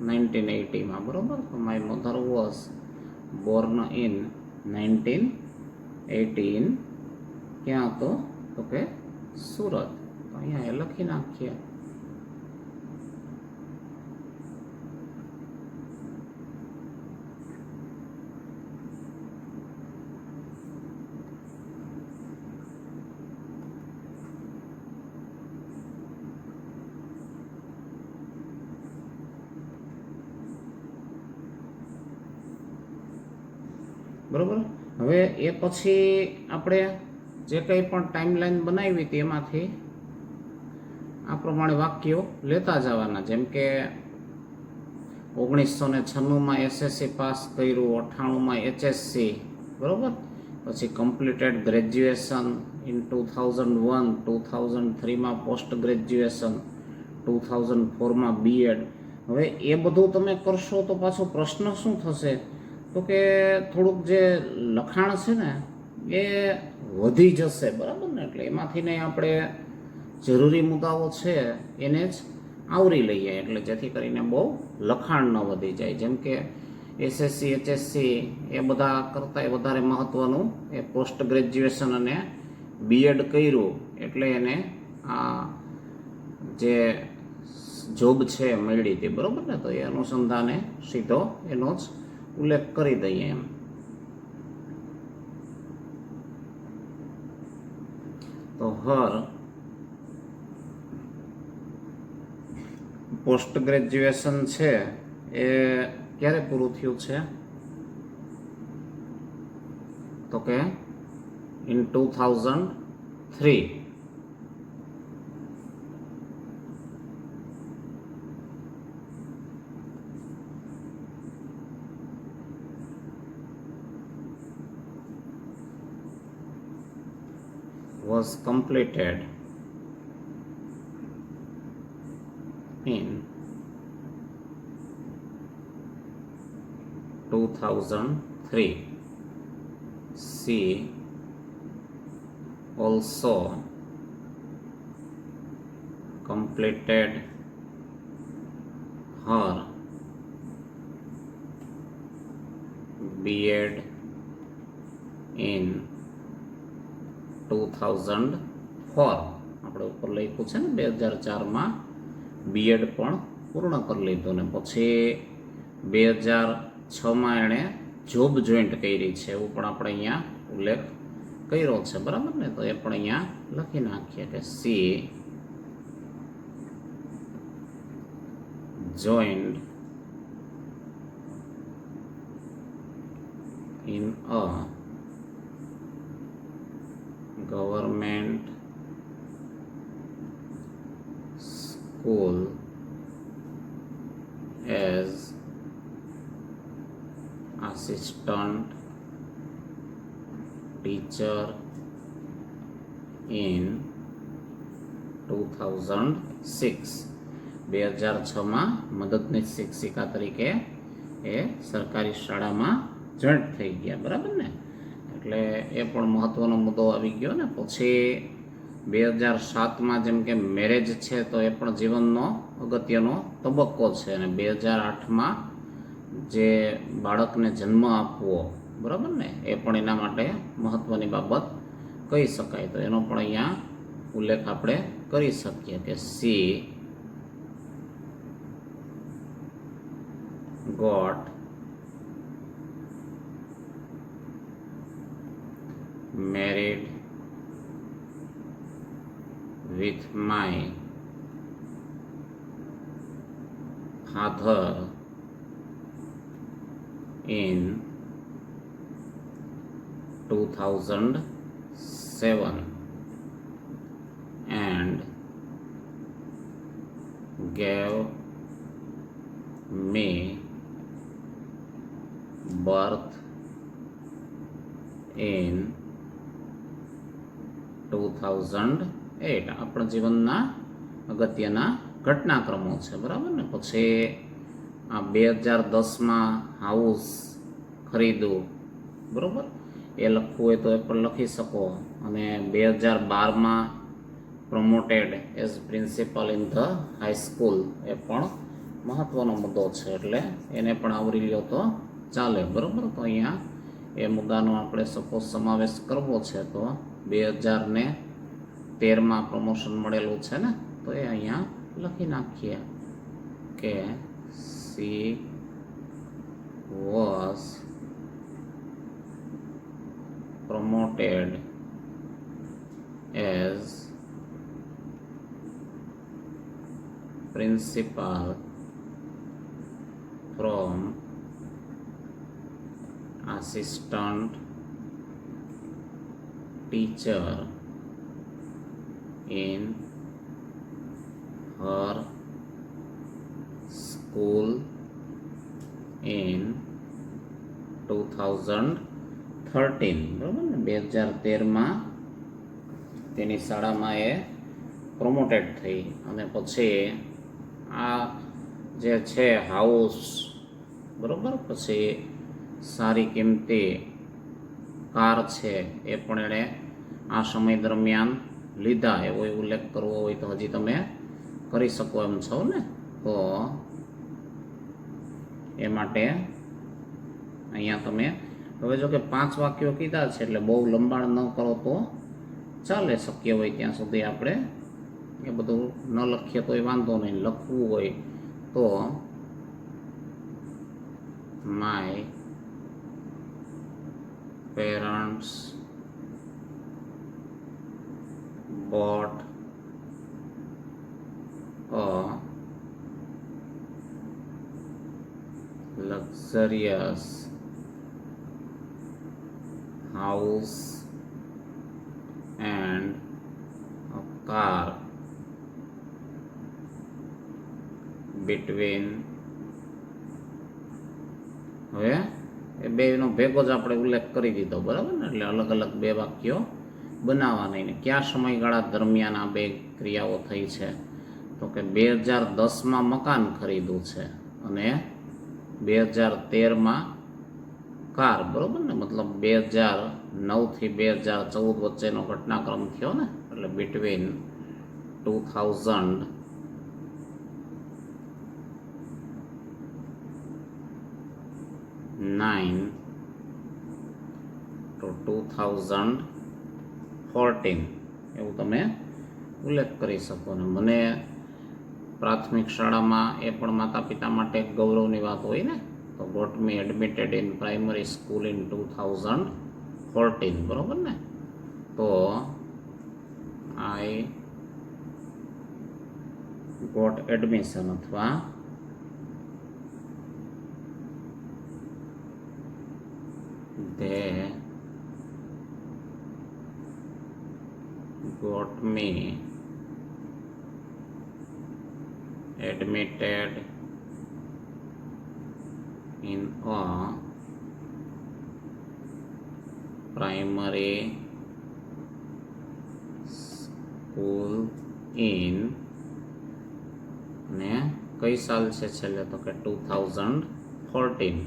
1980માં, બરોબર. તો my mother was Born in 1918. ક્યાં તો કે સુરત. તો અહીંયા એ લખી નાખીએ. બરોબર. હવે એ પછી આપણે જે કંઈ પણ ટાઈમલાઈન બનાવી હતી એમાંથી આ પ્રમાણે વાક્યો લેતા જવાના. જેમ કે 1996માં એસએસસી પાસ કર્યું, 98માં એચએસસી, બરોબર. પછી કમ્પ્લીટેડ ગ્રેજ્યુએશન ઇન 2001, 2003માં પોસ્ટ ગ્રેજ્યુએશન, 2004માં બીએડ. હવે એ બધું તમે કરશો તો પાછો પ્રશ્ન શું થશે તો કે થોડુંક જે લખાણ છે ને એ વધી જશે, બરાબર ને. એટલે એમાંથી ને આપણે જરૂરી મુદ્દાઓ છે એને જ આવરી લઈએ, એટલે જેથી કરીને બહુ લખાણ ન વધી જાય. જેમ કે એસએસસી એચએસસી એ બધા કરતાં વધારે મહત્ત્વનું એ પોસ્ટ ગ્રેજ્યુએશન અને બીએડ કર્યું એટલે એને આ જે જોબ છે મળી હતી, બરાબર ને? તો એ અનુસંધાને સીધો એનો જ ઉલ્લેખ કરી દઈએ એમ. તો હર પોસ્ટ ગ્રેજ્યુએશન છે એ ક્યારે પૂરું થયું છે? તો કે in 2003. was completed in 2003. She also completed her B.Ed in 2004. આપણે ઉપર લખ્યું છે ને 2004માં બીએડ પણ પૂર્ણ કરી લીધું ને પછી 2006માં એણે જોબ જોઈન્ટ કરી છે એવું પણ આપણે અહીંયા ઉલ્લેખ કર્યો છે, બરાબર ને? તો એ પણ અહીંયા લખી નાખીએ કે C joined in a government school as assistant teacher in 2006. 2006માં મદદનીશ શિક્ષિકા તરીકે એ સરકારી શાળામાં જોઈન્ટ થઈ ગયા, બરાબર ને? એટલે એ પણ મહત્વનો મુદ્દો આવી ગયો ને. પછી 2007માં જેમ કે મેરેજ છે તો એ પણ જીવનનો અગત્યનો તબક્કો છે અને 2008માં જે બાળકને જન્મ આપવો, બરાબર ને, એ પણ એના માટે મહત્વની બાબત કહી શકાય. તો એનો પણ અહીંયા ઉલ્લેખ આપણે કરી શકીએ કે C got married with my father in 2007 and gave me birth in 2008. આપણા જીવનના અગત્યના ઘટનાક્રમો છે, બરાબર ને? પછી આ 2010માં હાઉસ ખરીદવું, બરાબર, એ લખવું હોય તો એ પણ લખી શકો. અને 2012માં promoted as principal in the high school એ પણ મહત્વનો મુદ્દો છે એટલે એને પણ આવરી લ્યો તો ચાલે, બરાબર? તો અહીંયા એ મુદ્દાનો આપણે સપોઝ સમાવેશ કરવો છે તો 2013માં પ્રમોશન મળેલું છે ને, તો એ અહીંયા લખી નાખીએ કે she was promoted as principal from assistant teacher in her school in 2013. બરાબર ને? 2013માં તેની શાળામાં એ પ્રમોટેડ થઈ અને પછી આ જે છે હાઉસ, બરાબર, પછી સારી કિંમતી કાર છે એ પણ એણે આ સમય દરમિયાન લીધા, એવો ઉલ્લેખ કરવો હોય તો હજી તમે કરી શકો એમ છો ને. તો એ માટે અહીંયા તમે હવે જો કે 5 વાક્યો કીધા છે એટલે બહુ લંબાણ ન કરો તો ચાલે, શક્ય હોય ત્યાં સુધી આપણે એ બધું ન લખીએ તોય વાંધો નહીં, લખવું હોય તો my parents bought a luxurious house and a car between, હવે એ બેનો ભેગો જ આપણે ઉલ્લેખ કરી દીધો, બરાબર ને? એટલે અલગ અલગ બે વાક્યો બનાવવા નહીં. કયા સમયગાળા દરમિયાન આ બે ક્રિયાઓ થઈ છે? તો કે 2010માં મકાન ખરીદ્યું છે અને 2013માં કાર, બરોબર ને? મતલબ 2009થી 2014 વચ્ચેનો ઘટનાક્રમ થયો ને, એટલે બિટવીન 2009 to 2014 એવું તમે ઉલ્લેખ કરી શકો. ને મને પ્રાથમિક શાળામાં એ પણ માતા પિતા માટે ગૌરવની વાત હોય ને, તો got me admitted in primary school in 2014, બરોબર ને? તો આઈ ગોટ એડમિશન અથવા they got me admitted in a primary school in, ને કઈ સાલ છે છેલ્લે? તો કે 2014.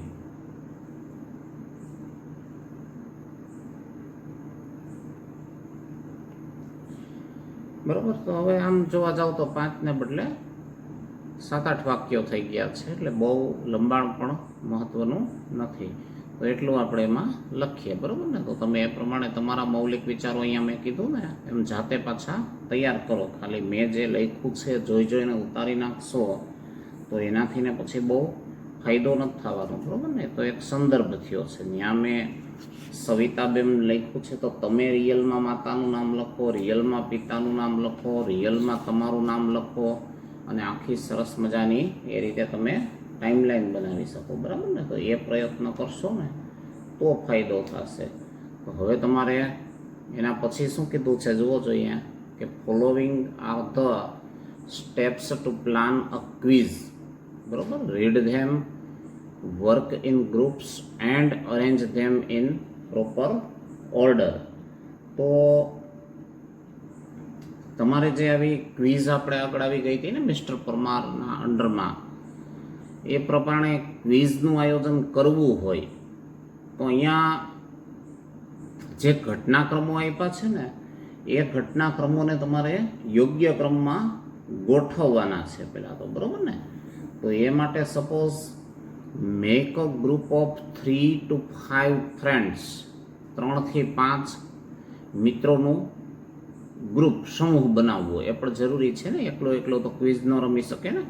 બરાબર. તો હવે આમ જોવા જાવ તો 5 ને બદલે 7-8 વાક્યો થઈ ગયા છે, એટલે બહુ લંબાણ પણ મહત્વનું નથી. તો એટલું આપણે એમાં લખીએ, બરાબર ને? તો તમે એ પ્રમાણે તમારા મૌલિક વિચારો અહીંયા મેં કીધું ને એમ જાતે પાછા તૈયાર કરો. ખાલી મેં જે લખ્યું છે જોઈને ઉતારી નાખશો તો એનાથી ને પછી બહુ ફાયદો નથી થવાનો, બરાબર ને? તો એક સંદર્ભ થયો છે. ત્યાં મેં સવિતાબેન લખ્યું છે, તો તમે રિયલમાં માતાનું નામ લખો, રિયલમાં પિતાનું નામ લખો, રિયલમાં તમારું નામ લખો, અને આખી સરસ મજાની એ રીતે તમે ટાઈમલાઈન બનાવી શકો, બરાબર ને? તો એ પ્રયત્ન કરશો ને તો ફાયદો થશે. તો હવે તમારે એના પછી શું કીધું છે જુઓ જોઈએ કે following are the steps to plan a quiz, બરાબર? Read them, work in groups and arrange them in proper order. તો તમારે જે આવી ક્વિઝ આપણે આગળ આવી ગઈ હતી ને મિસ્ટર પરમારના અંડરમાં, એ પ્રમાણે ક્વિઝનું આયોજન કરવું હોય તો અહીંયા જે ઘટનાક્રમો આપ્યા છે ને એ ઘટનાક્રમોને તમારે યોગ્ય ક્રમમાં ગોઠવવાના છે પહેલાં તો, બરાબર ને? તો એ માટે suppose make a group of 3 to 5 friends, 3 થી 5 મિત્રોનું ગ્રુપ સમૂહ બનાવવો એ પણ જરૂરી છે ને, એકલો તો ક્વિઝ ન રમી શકે ને.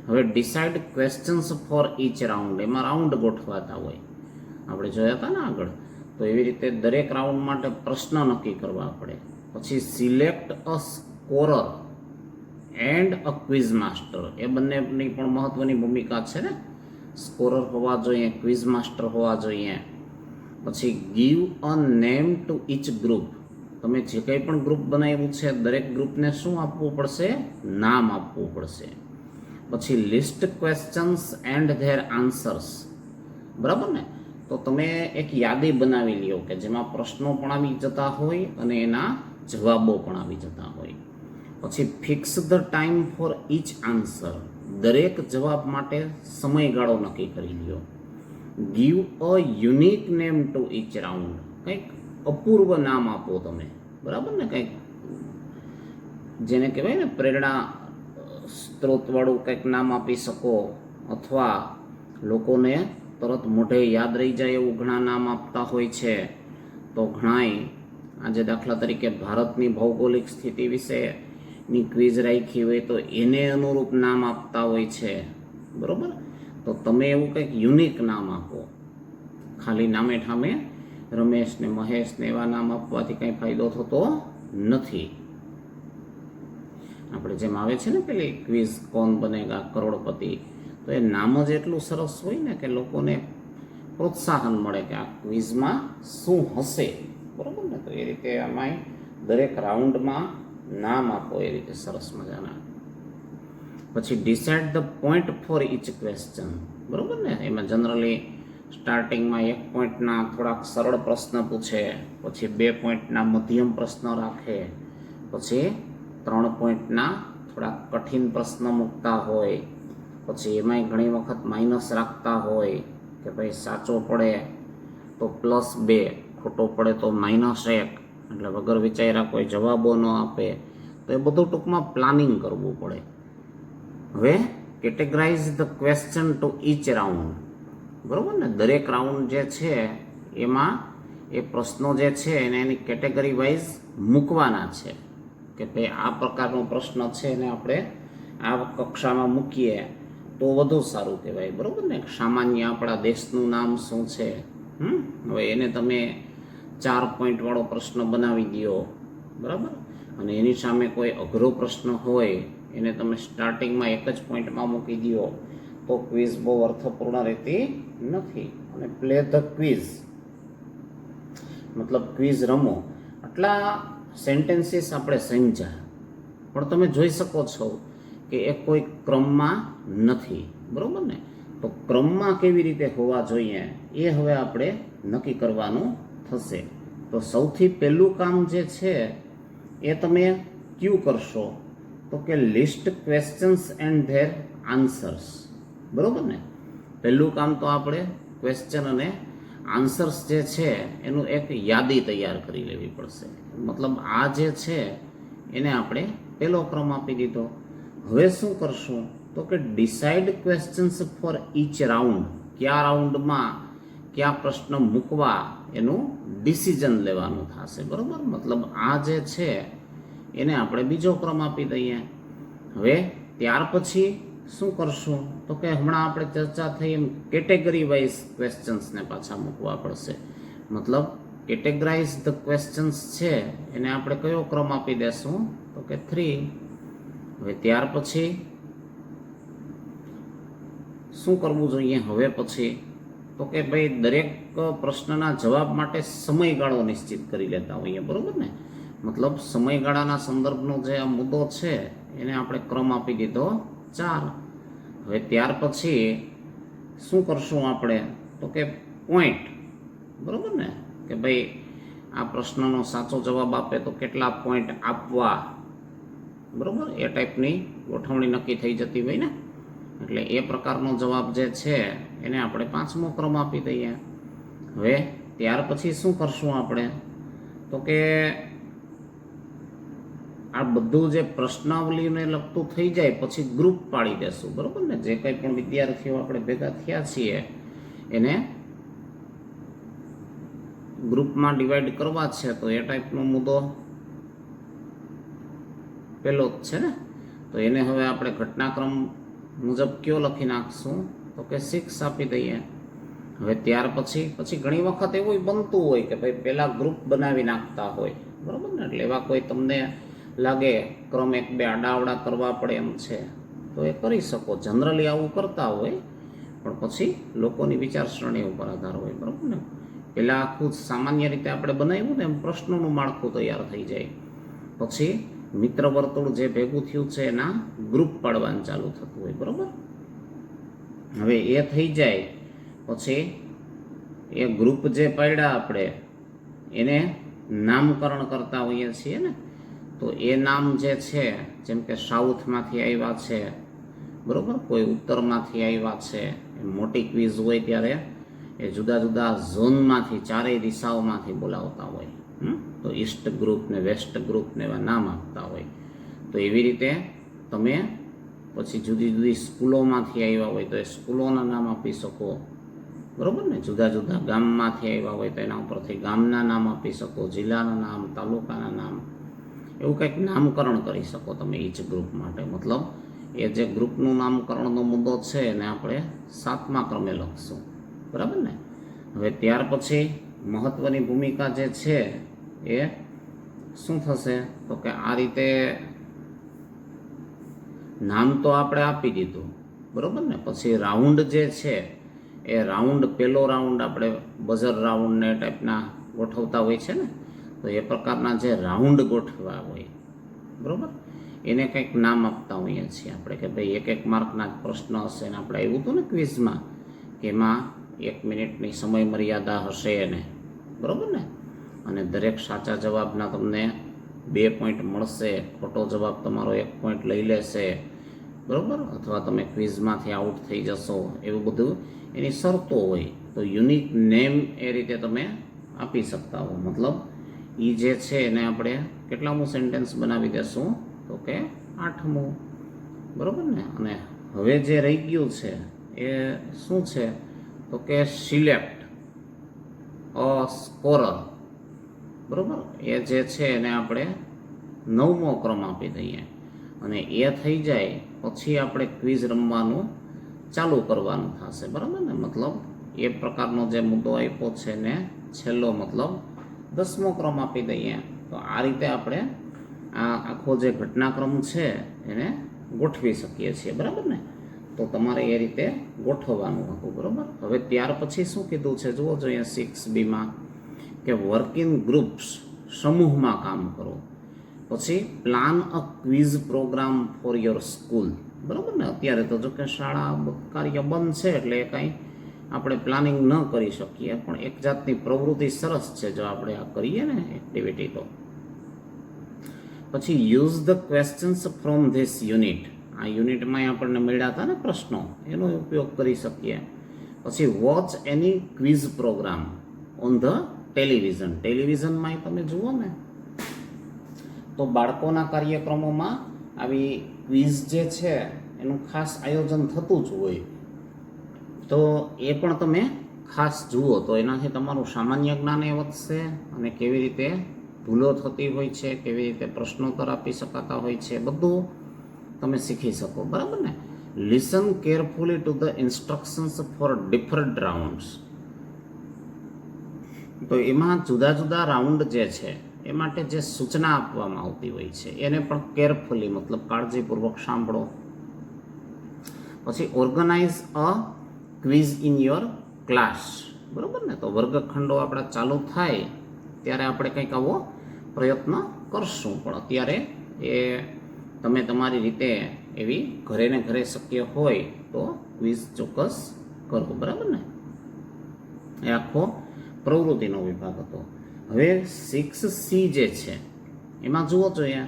હવે decide questions for each round, એમાં રાઉન્ડ ગોઠવાતા હોય, આપણે જોયા હતા ને આગળ. તો એવી રીતે દરેક રાઉન્ડ માટે પ્રશ્ન નક્કી કરવા પડે. પછી select a scorer and a quiz master, એ બંનેની પણ મહત્વની ભૂમિકા છે ને. સ્કોરર હોવા જોઈએ, ક્વિઝ માસ્ટર હોવા જોઈએ. પછી give a name to each group, તમે જે કંઈ પણ ગ્રુપ બનાવ્યું છે દરેક ગ્રુપને શું આપવું પડશે? નામ આપવું પડશે. પછી list questions and there answers, બરાબર ને? તો તમે એક યાદી બનાવી લ્યો કે જેમાં પ્રશ્નો પણ આવી જતા હોય અને એના જવાબો પણ આવી જતા હોય. પછી fix the time for each answer, દરેક જવાબ માટે સમયગાળો નક્કી કરી લ્યો. Give a unique name to each round, કંઈક અપૂર્વ નામ આપો તમે, બરાબર ને? કંઈક જેને કહેવાય ને પ્રેરણા સ્ત્રોતવાળું કંઈક નામ આપી શકો, અથવા લોકોને તરત મોઢે યાદ રહી જાય એવું ઘણા નામ આપતા હોય છે. તો ઘણાય આજે દાખલા તરીકે ભારતની ભૌગોલિક સ્થિતિ વિશેની ક્વિઝ રાખી હોય તો એને અનુરૂપ નામ આપતા હોય છે, બરાબર. તો તમે એવું કંઈક યુનિક નામ આપો. ખાલી નામે ઠામે રમેશ ને મહેશ ને એવા નામ આપવાથી કંઈ ફાયદો થતો નથી. આપણે જેમ આવે છે ને પેલી ક્વિઝ કોણ બનેગા કરોડપતિ, તો એ નામ જ એટલું સરસ હોય ને કે લોકોને પ્રોત્સાહન મળે કે આ ક્વિઝમાં શું હશે, બરાબર ને. તો એ રીતે આમાંય દરેક રાઉન્ડમાં નામ આપો એ રીતે સરસ મજાના. પછી decide the point for each question, બરાબર ને. એમાં જનરલી સ્ટાર્ટિંગમાં 1 પોઈન્ટના થોડાક સરળ પ્રશ્ન પૂછે, પછી 2 પોઈન્ટના મધ્યમ પ્રશ્ન રાખે, પછી 3 પોઈન્ટના થોડાક કઠિન પ્રશ્ન મૂકતા હોય, પછી એમાંય ઘણી વખત માઇનસ રાખતા હોય કે ભાઈ સાચો પડે તો +2, ખોટો પડે તો -1, એટલે વગર વિચાર્યા કોઈ જવાબો ન આપે. તો એ બધું ટૂંકમાં પ્લાનિંગ કરવું પડે. હવે categorise the question to each round, બરાબર ને. દરેક રાઉન્ડ જે છે એમાં એ પ્રશ્નો જે છે એને એની કેટેગરી વાઇઝ મૂકવાના છે કે ભાઈ આ પ્રકારનો પ્રશ્ન છે એને આપણે આ કક્ષામાં મૂકીએ તો વધુ સારું કહેવાય, બરાબર ને. સામાન્ય આપણા દેશનું નામ શું છે, હવે એને તમે 4 પોઈન્ટવાળો પ્રશ્ન બનાવી દો, બરાબર. અને એની સામે કોઈ અઘરો પ્રશ્ન હોય એને તમે સ્ટાર્ટિંગમાં 1 જ પોઈન્ટમાં મૂકી દો તો ક્વિઝ બહુ અર્થપૂર્ણ રહેતી નથી. અને પ્લે ધ ક્વિઝ મતલબ ક્વિઝ રમો. આટલા સેન્ટેન્સીસ આપણે સમજ્યા, પણ તમે જોઈ શકો છો કે એ કોઈ ક્રમમાં નથી, બરાબર ને. તો ક્રમમાં કેવી રીતે હોવા જોઈએ એ હવે આપણે નક્કી કરવાનું થશે. તો સૌથી પહેલું કામ જે છે એ તમે ક્યું કરશો તો કે list questions and there answers, બરાબર ને. પહેલું કામ તો આપણે ક્વેશ્ચન અને આન્સર્સ જે છે એનું એક યાદી તૈયાર કરી લેવી પડશે. મતલબ આ જે છે એને આપણે પહેલો ક્રમ આપી દીધો. હવે શું કરશું તો કે decide questions for each round, કયા રાઉન્ડમાં કયા પ્રશ્ન મૂકવા એનું ડિસિઝન લેવાનું થશે, બરાબર. મતલબ આ જે છે એને આપણે બીજો ક્રમ આપી દઈએ. હવે ત્યાર પછી શું કરશું તો કે હમણાં આપણે ચર્ચા થઈ એમ કેટેગરી વાઇઝ ક્વેશ્ચન્સને પાછા મૂકવા પડશે. મતલબ કેટેગરાઇઝ ધ ક્વેશ્ચન્સ છે એને આપણે કયો ક્રમ આપી દેશું તો કે 3. હવે ત્યાર પછી શું કરવું જોઈએ હવે પછી તો કે ભાઈ દરેક પ્રશ્નના જવાબ માટે સમયગાળો નિશ્ચિત કરી લેતા હોઈએ, બરાબર ને. મતલબ સમયગાળાના સંદર્ભનો જે આ મુદ્દો છે એને આપણે ક્રમ આપી દીધો 4. હવે ત્યાર પછી શું કરશું આપણે તો કે પોઈન્ટ, બરાબર ને. કે ભાઈ આ પ્રશ્નનો સાચો જવાબ આપે તો કેટલા પોઈન્ટ આપવા, બરાબર. એ ટાઈપની ગોઠવણી નક્કી થઈ જતી હોય ને. એટલે એ પ્રકારનો જવાબ જે છે એને આપણે 5મો ક્રમ આપી દઈએ. હવે ત્યાર પછી શું કરશું આપણે તો કે આ બધું જે પ્રશ્નાવલીને લગતું થઈ જાય પછી ગ્રુપ પાડી દેશું, બરાબર ને. જે કંઈ પણ વિદ્યાર્થીઓ આપણે ભેગા થયા છીએ એને ગ્રુપમાં ડિવાઈડ કરવા છે તો એ ટાઈપનો મુદ્દો પહેલો જ છે ને. તો એને હવે આપણે ઘટનાક્રમ મુજબ કયો લખી નાખશું તો કે 6 આપી દઈએ. હવે ત્યાર પછી ઘણી વખત એવું બનતું હોય કે ભાઈ પહેલાં ગ્રુપ બનાવી નાખતા હોય, બરાબર ને. એટલે એવા કોઈ તમને લાગે ક્રમ 1-2 આડાવડા કરવા પડે એમ છે તો એ કરી શકો. જનરલી આવું કરતા હોય પણ પછી લોકોની વિચારસરણી ઉપર આધાર હોય, બરાબર ને. પહેલાં આખું સામાન્ય રીતે આપણે બનાવ્યું ને એમ પ્રશ્નોનું માળખું તૈયાર થઈ જાય. પછી મિત્ર વર્તુળ જે ભેગું થયું છે એના ગ્રુપ પાડવાનું ચાલુ થતું હોય, બરાબર. હવે એ થઈ જાય પછી એ ગ્રુપ જે પાડ્યા આપણે એને નામકરણ કરતા હોઈએ છીએ ને. તો એ નામ જે છે જેમ કે સાઉથમાંથી આવ્યા છે, બરાબર, કોઈ ઉત્તરમાંથી આવ્યા છે. એ મોટી ક્વિઝ હોય ત્યારે એ જુદા જુદા ઝોનમાંથી 4 દિશાઓમાંથી બોલાવતા હોય. તો ઈસ્ટ ગ્રુપ ને વેસ્ટ ગ્રુપ ને એવા નામ આપતા હોય. તો એવી રીતે તમે પછી જુદી જુદી સ્કૂલોમાંથી આવ્યા હોય તો એ સ્કૂલોના નામ આપી શકો. બરાબર ને? જુદા જુદા ગામમાંથી આવ્યા હોય તો એના ઉપરથી ગામના નામ આપી શકો, જિલ્લાના નામ, તાલુકાના નામ, એવું કંઈક નામકરણ કરી શકો તમે ઈચ ગ્રુપ માટે. મતલબ એ જે ગ્રુપનું નામકરણનો મુદ્દો છે એને આપણે 7મા ક્રમે લખશું, બરાબર ને? હવે ત્યાર પછી મહત્ત્વની ભૂમિકા જે છે એ શું થશે તો કે આ રીતે નામ તો આપણે આપી દીધું, બરાબર ને? પછી રાઉન્ડ જે છે એ રાઉન્ડ, પહેલો રાઉન્ડ આપણે બઝર રાઉન્ડ ને ટાઈપના ગોઠવતા હોય છે ને, તો એ પ્રકારના જે રાઉન્ડ ગોઠવવા હોય, બરાબર, એને કંઈક નામ આપતા હોઈએ છીએ આપણે કે ભાઈ 1-1 માર્કના પ્રશ્ન હશે. ને આપણે આવ્યું હતું ને ક્વિઝમાં કે એમાં 1 મિનિટની સમય મર્યાદા હશે એને, બરાબર ને? અને દરેક સાચા જવાબના તમને 2 પોઈન્ટ મળશે, ખોટો જવાબ તમારો 1 પોઈન્ટ લઈ લેશે, બરાબર? અથવા તમે ક્વિઝમાંથી આઉટ થઈ જશો, એવું બધું એની શરતો હોય. તો યુનિક નેમ એ રીતે તમે આપી શકતા હો. મતલબ એ જે છે એને આપણે કેટલામું સેન્ટેન્સ બનાવી દેશું તો કે 8મું, બરાબર ને? અને હવે જે રહી ગયું છે એ શું છે તો કે સિલેક્ટ અ સ્કોરર, બરાબર? એ જે છે એને આપણે 9મો ક્રમ આપી દઈએ. અને એ થઈ જાય પછી આપણે ક્વિઝ રમવાનું ચાલુ કરવાનું થશે, બરાબર ને? મતલબ એ પ્રકારનો જે મુદ્દો આપ્યો છે ને છેલ્લો, મતલબ 10મો ક્રમ આપી દઈએ. તો આ રીતે આપણે આ આખો જે ઘટનાક્રમ છે એને ગોઠવી શકીએ છીએ, બરાબર ને? તો તમારે એ રીતે ગોઠવવાનું હતું, બરાબર? હવે ત્યાર પછી શું કીધું છે જુઓ જોઈએ 6Bમાં કે વર્ક ઇન ગ્રુપ્સ, સમૂહમાં કામ કરો. પછી plan a quiz programme for your school, બરાબર ને? અત્યારે તો જો કે શાળા કાર્ય બંધ છે એટલે એ કાંઈ આપણે પ્લાનિંગ ન કરી શકીએ, પણ એક જાતની પ્રવૃત્તિ સરસ છે જો આપણે આ કરીએ ને એક્ટિવિટી તો. પછી use the questions from this unit, આ યુનિટમાં આપણને મળ્યા હતા ને પ્રશ્નો, એનો ઉપયોગ કરી શકીએ. પછી watch any quiz programme on the television, ટેલિવિઝનમાં તમે જુઓ ને તો બાળકોના કાર્યક્રમોમાં આવી ક્વિઝ જે છે એનું ખાસ આયોજન થતું જ હોય. તો એ પણ તમે ખાસ જુઓ તો એનાથી તમારું સામાન્ય જ્ઞાન એ વધશે અને કેવી રીતે ભૂલો થતી હોય છે, કેવી રીતે પ્રશ્નોત્તર આપી શકાતા હોય છે, બધું તમે શીખી શકો, બરાબર ને? Listen carefully to the instructions for different rounds, તો એમાં જુદા જુદા રાઉન્ડ જે છે એ માટે જે સૂચના આપવામાં આવતી હોય છે એને પણ કેરફુલી, મતલબ કાળજીપૂર્વક સાંભળો. પછી organise a quiz in your class, બરાબર ને? તો વર્ગખંડો આપણા ચાલુ થાય ત્યારે આપણે કંઈક આવો પ્રયત્ન કરશું, પણ અત્યારે એ તમે તમારી રીતે એવી ઘરે ને ઘરે શક્ય હોય તો ક્વિઝ ચોક્કસ કરો, બરાબર ને? એ આખો પ્રવૃત્તિનો વિભાગ હતો. હવે 6C જે છે એમાં જુઓ જોઈએ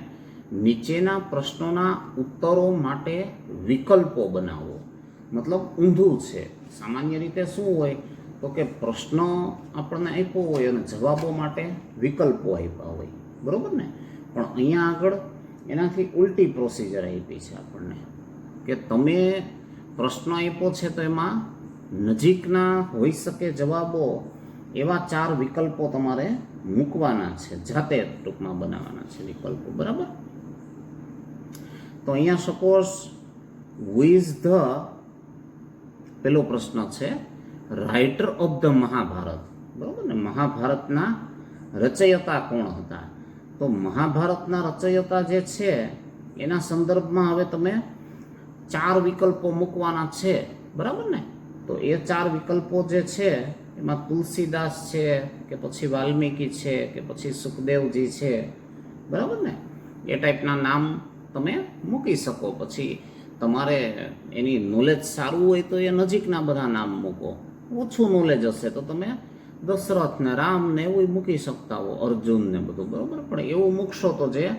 નીચેના પ્રશ્નોના ઉત્તરો માટે વિકલ્પો બનાવો. મતલબ ઊંધું છે. સામાન્ય રીતે શું હોય તો કે પ્રશ્ન આપણને આપ્યો હોય અને જવાબો માટે વિકલ્પો આપ્યા હોય, બરાબર ને? પણ અહીંયા આગળ એનાથી ઉલટી પ્રોસિજર આપી છે આપણને કે તમે પ્રશ્ન આપ્યો છે તો એમાં નજીકના હોઈ શકે જવાબો એવા 4 વિકલ્પો તમારે મૂકવાના છે, જાતે ટૂંકમાં બનાવવાના છે વિકલ્પો, બરાબર? તો અહીંયા સપોઝ હુ ઇઝ ધ, પેલો પ્રશ્ન છે રાઇટર ઓફ ધ મહાભારત, બરાબર ને? મહાભારતના રચયિતા કોણ હતા? તો મહાભારતના રચયિતા જે છે એના સંદર્ભમાં હવે તમે 4 વિકલ્પો મૂકવાના છે, બરાબર ને? તો એ 4 વિકલ્પો જે છે એમાં તુલસીદાસ છે કે પછી વાલ્મીકી છે કે પછી સુખદેવજી છે, બરાબર ને? એ ટાઈપના નામ તમે મૂકી શકો. પછી તમારે એની નોલેજ સારું હોય તો એ નજીકના બધા નામ મૂકો, ઓછું નોલેજ હશે તો તમે દશરથ ને રામ ને એવું મૂકી શકતા હો, અર્જુન ને બધું, બરાબર? પણ એવું મૂકશો તો જે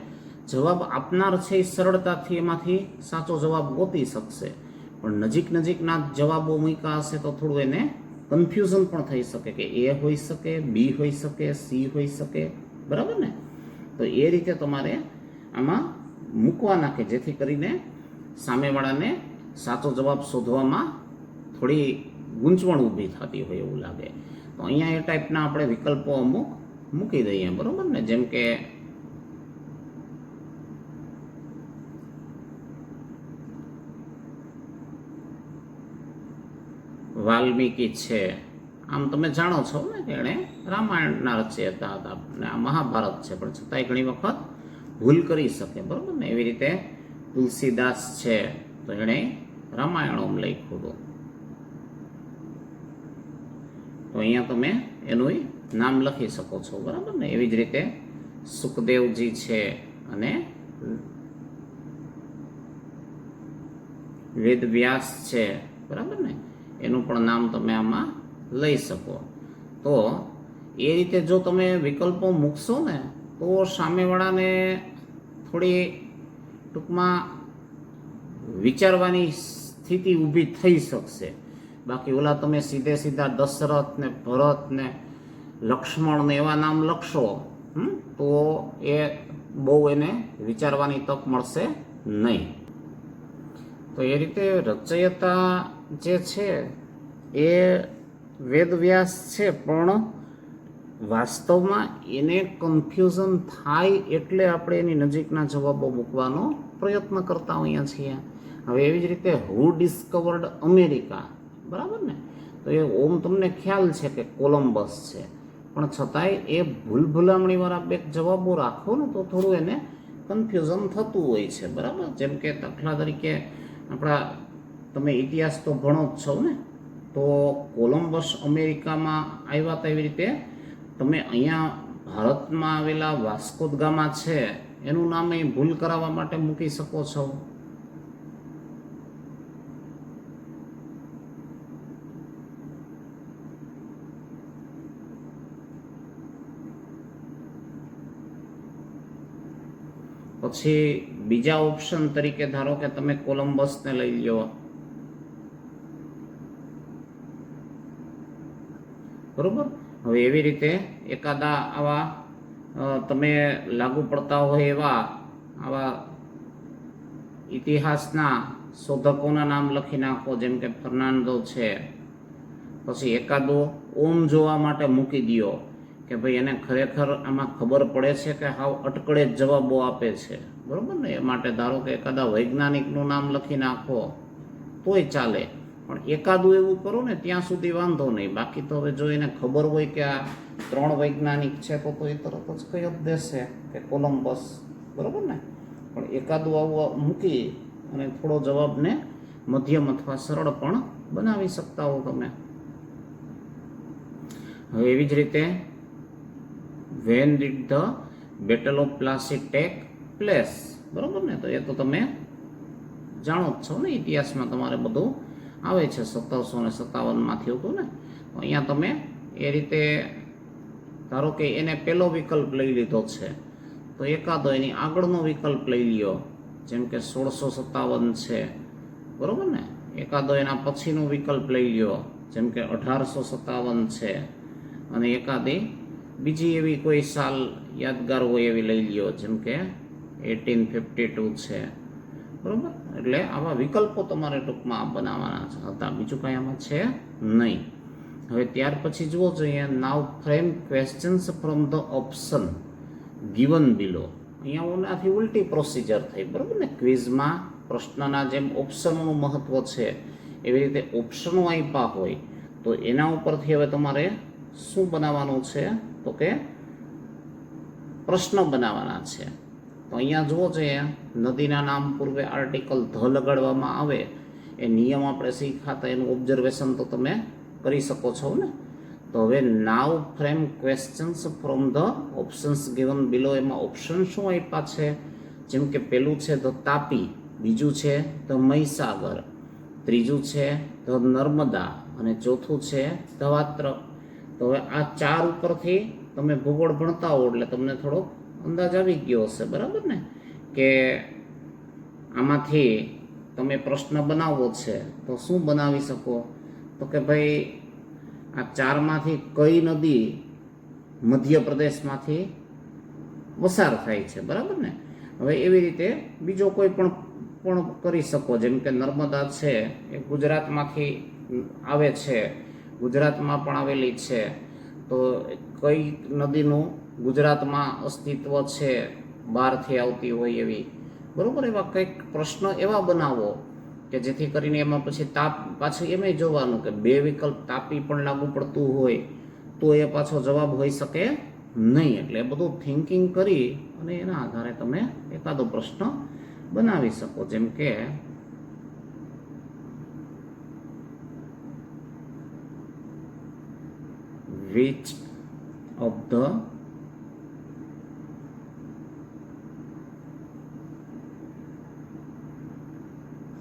જવાબ આપનાર છે એ સરળતાથી એમાંથી સાચો જવાબ ગોતી શકશે. પણ નજીકના જવાબો મૂક્યા હશે તો થોડું એને કન્ફ્યુઝન પણ થઈ શકે કે એ હોઈ શકે, બી હોઈ શકે, સી હોઈ શકે, બરાબર ને? તો એ રીતે તમારે આમાં મૂકવાના કે જેથી કરીને સામેવાળાને સાચો જવાબ શોધવામાં થોડી ગૂંચવણ ઊભી થતી હોય એવું લાગે. તો અહીંયા એ ટાઈપના આપણે વિકલ્પો અમુક મૂકી દઈએ, બરાબર ને. જેમ કે વાલ્મીકી છે, આમ તમે જાણો છો ને કે એણે રામાયણના રચયિતા હતા અને આ મહાભારત છે, પણ છતાંય ઘણી વખત ભૂલ કરી શકે, બરાબર ને. એવી રીતે તુલસીદાસ છે તો એણે રામાયણોમ લખ્યું હતું, તો અહીંયા તમે એનું નામ લખી શકો છો, બરાબર ને. એવી જ રીતે સુખદેવજી છે અને વેદવ્યાસ છે, બરાબર ને, એનું પણ નામ તમે આમાં લઈ શકો. તો એ રીતે જો તમે વિકલ્પો મૂકશો ને તો સામેવાળાને થોડી ટૂંકમાં વિચારવાની સ્થિતિ ઊભી થઈ શકશે. બાકી ઓલા તમે સીધે સીધા દશરથ ને ભરત ને લક્ષ્મણ ને એવા નામ લખશો તો એ બહુ એને વિચારવાની તક મળશે નહીં. તો એ રીતે રચયિતા જે છે એ વેદવ્યાસ છે, પણ વાસ્તવમાં એને કન્ફ્યુઝન થાય એટલે આપણે એની નજીકના જવાબો મૂકવાનો પ્રયત્ન કરતા હોઈએ છીએ. હવે એવી જ રીતે હુ ડિસ્કવર્ડ અમેરિકા, બરાબર ને. તો એ ઓમ તમને ખ્યાલ છે કે કોલમ્બસ છે, પણ છતાંય એ ભૂલભુલામણીવાળા બે જવાબો રાખો ને તો થોડું એને કન્ફ્યુઝન થતું હોય છે, બરાબર. જેમ કે દાખલા તરીકે આપણા તમે ઇતિહાસ તો ભણો જ છો ને, તો કોલમ્બસ અમેરિકામાં આવ્યા હતા, એવી રીતે તમે અહીંયા ભારતમાં આવેલા વાસ્કો દ ગામા છે એનું નામ એ ભૂલ કરાવવા માટે મૂકી શકો છો. પછી બીજા ઓપ્શન તરીકે ધારો કે તમે કોલમ્બસને લઈ લો, બરોબર. હવે એવી રીતે એકાદા આવા તમે લાગુ પડતા હોય એવા આવા ઇતિહાસના શોધકોના નામ લખી નાખો, જેમ કે ફર્નાન્ડો છે. પછી એકાદો ઓમ જોવા માટે મૂકી દો કે ભાઈ એને ખરેખર આમાં ખબર પડે છે કે હાવ અટકળે જ જવાબો આપે છે, બરાબર ને. એ માટે ધારો કે એકાદા વૈજ્ઞાનિકનું નામ લખી નાખો તોય ચાલે, પણ એકાદું એવું કરો ને ત્યાં સુધી વાંધો નહીં. બાકી તો હવે જો એને ખબર હોય કે આ 3 વૈજ્ઞાનિક છે તો એ તરત જ કહી જ દેશે કે કોલમ્બસ, બરાબર ને. પણ એકાદું આવું મૂકી અને થોડો જવાબને મધ્યમ અથવા સરળ પણ બનાવી શકતા હો તમે. હવે એવી જ રીતે when did the battle of Plassey take place, બરાબર ને. તો એ તો તમે જાણો જ છો ને, ઇતિહાસમાં તમારે બધું આવે છે. 1757માંથી હતું ને. તો અહીંયા તમે એ રીતે ધારો કે એને પહેલો વિકલ્પ લઈ લીધો છે તો એકાદો એની આગળનો વિકલ્પ લઈ લ્યો, જેમ કે 1657 છે, બરાબર ને. એકાદો એના પછીનો વિકલ્પ લઈ લ્યો, જેમ કે 1857 છે, અને એકાદી બીજી એવી કોઈ સાલ યાદગાર હોય એવી લઈ લ્યો, જેમ કે 1852 છે, બરાબર. એટલે આવા વિકલ્પો તમારે ટૂંકમાં બનાવવાના હતા, બીજું કાંઈ આમાં છે નહીં. હવે ત્યાર પછી જુઓ જોઈએ, now frame questions from the option given below. અહીંયા ઓનાથી ઉલટી પ્રોસિજર થઈ, બરાબર ને. ક્વિઝમાં પ્રશ્નના જેમ ઓપ્શનોનું મહત્વ છે એવી રીતે ઓપ્શનો આપ્યા હોય તો એના ઉપરથી હવે તમારે શું બનાવવાનું છે તો કે પ્રશ્ન બનાવવાના છે. તો અહીંયા જુઓ જોઈએ, નદીના નામ પૂર્વે આર્ટિકલ ધ લગાડવામાં આવે એ નિયમ આપણે શીખાતા, એનું ઓબ્ઝર્વેશન તો તમે કરી શકો છો ને. તો હવે now frame questions from the options given below, એમાં ઓપ્શન શું આપ્યા છે, જેમ કે પહેલું છે ધ તાપી, બીજું છે ધ મહીસાગર, ત્રીજું છે ધ નર્મદા અને ચોથું છે ધ વાત્રક. તો હવે આ 4 ઉપરથી તમે ભૂગોળ ભણતા હો એટલે તમને થોડોક અંદાજ આવી ગયો હશે, બરાબર ને, કે આમાંથી તમે પ્રશ્ન બનાવવો છે તો શું બનાવી શકો. તો કે ભાઈ આ 4માંથી કઈ નદી મધ્યપ્રદેશમાંથી પસાર થાય છે, બરાબર ને. હવે એવી રીતે બીજો કોઈ પણ કરી શકો, જેમ કે નર્મદા છે એ ગુજરાતમાંથી આવે છે, ગુજરાતમાં પણ આવેલી છે, તો કઈ નદીનું ગુજરાતમાં અસ્તિત્વ છે બહારથી આવતી હોય એવી, બરાબર? એવા કંઈક પ્રશ્ન એવા બનાવો કે જેથી કરીને એમાં પછી પાછું એમાંય જોવાનું કે બે વિકલ્પ તાપી પણ લાગુ પડતું હોય તો એ પાછો જવાબ હોઈ શકે નહીં. એટલે એ બધું થિંકિંગ કરી અને એના આધારે તમે એકાદો પ્રશ્ન બનાવી શકો. જેમ કે which of the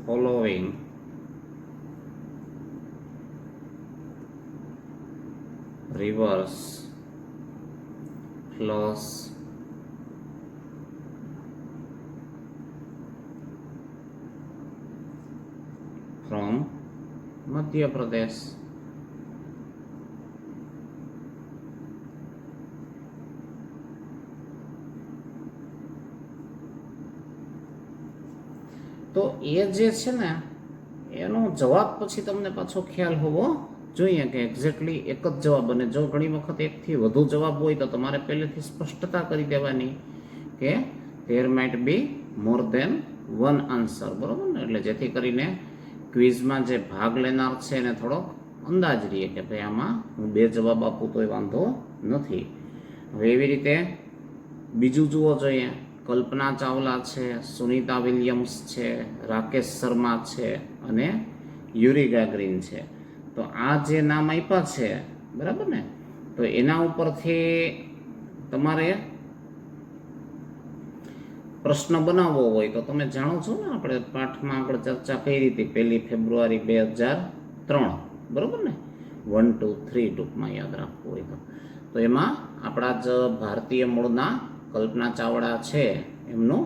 following rivers flows from Madhya Pradesh? તો એ જે છે ને એનો જવાબ પછી તમને પાછો ખ્યાલ હોવો જોઈએ કે એક્ઝેક્ટલી એક જ જવાબ. અને જો ઘણી વખત એકથી વધુ જવાબ હોય તો તમારે પહેલેથી સ્પષ્ટતા કરી દેવાની કે there might be more than one answer, બરાબર ને? એટલે જેથી કરીને ક્વિઝમાં જે ભાગ લેનાર છે એને થોડોક અંદાજ રહીએ કે ભાઈ આમાં હું બે જવાબ આપું તોય વાંધો નથી. હવે એવી રીતે બીજું જુઓ જોઈએ, કલ્પના ચાવલા છે, સુનિતા વિલિયમ્સ છે, રાકેશ શર્મા છે અને યુરી ગાગરીન છે. તો આ જે નામ આપ્યા છે, બરાબર ને, તો એના ઉપરથી તમારે પ્રશ્ન બનાવવો હોય તો તમે જાણો છો ને, આપણે પાઠમાં આગળ ચર્ચા કરી હતી 1 ફેબ્રુઆરી 2003, બરાબર ને? 1, 2, 3 ટૂંકમાં યાદ રાખવું હોય તો એમાં આપણા જ ભારતીય મૂળના કલ્પના ચાવડા છે, એમનું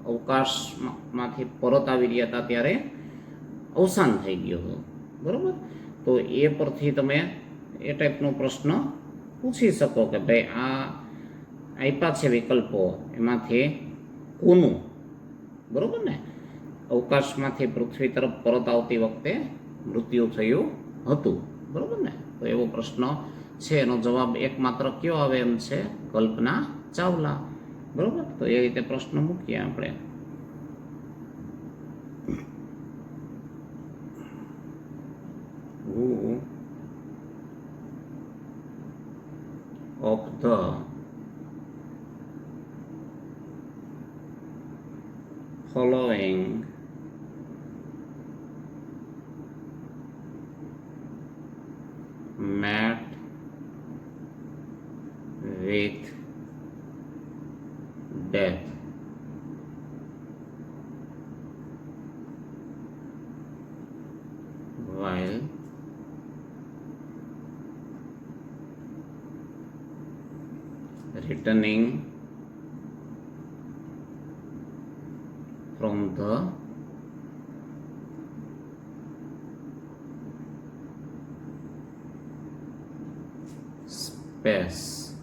અવકાશમાંથી પરત આવી રહ્યા હતા ત્યારે અવસાન થઈ ગયું હતું, બરાબર? તો એ પરથી તમે એ ટાઈપનો પ્રશ્ન પૂછી શકો કે ભાઈ આ આપ્યા છે વિકલ્પો, એમાંથી કોનું, બરાબર ને, અવકાશમાંથી પૃથ્વી તરફ પરત આવતી વખતે મૃત્યુ થયું હતું, બરાબર ને? તો એવો પ્રશ્ન છે, એનો જવાબ એકમાત્ર કયો આવે એમ છે? કલ્પના ચાવલા, બરાબર? તો એ રીતે પ્રશ્ન મૂકીએ આપણે. Who of the following met with death? While returning from the space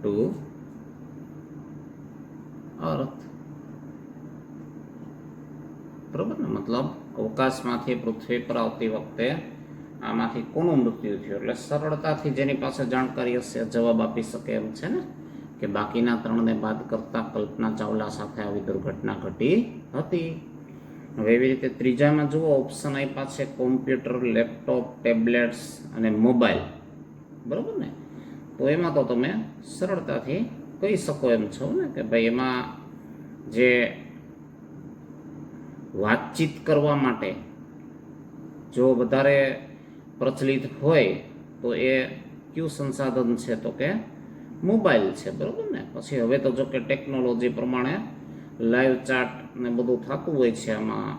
to earth, બરાબર ને? મતલબ અવકાશમાંથી પૃથ્વી પર આવતી વખતે આમાંથી કોનું મૃત્યુ થયું? એટલે સરળતાથી જેની પાસે જાણકારી હશે જવાબ આપી શકે એમ છે ને, કે બાકીના ત્રણને બાદ કરતા કલ્પના ચાવલા સાથે આવી દુર્ઘટના ઘટી હતી. હવે એવી રીતે ત્રીજામાં જુઓ, ઓપ્શન આપ્યા છે કોમ્પ્યુટર, લેપટોપ, ટેબ્લેટ્સ અને મોબાઈલ, બરાબર ને? તો એમાં તો તમે સરળતાથી કહી શકો એમ છો ને કે ભાઈ એમાં જે વાતચીત કરવા માટે જો વધારે પ્રચલિત હોય તો એ કયું સંસાધન છે? તો કે મોબાઈલ છે, બરાબર ને? પછી હવે તો જો કે ટેકનોલોજી પ્રમાણે લાઈવ ચાટ ને બધું થતું હોય છે આમાં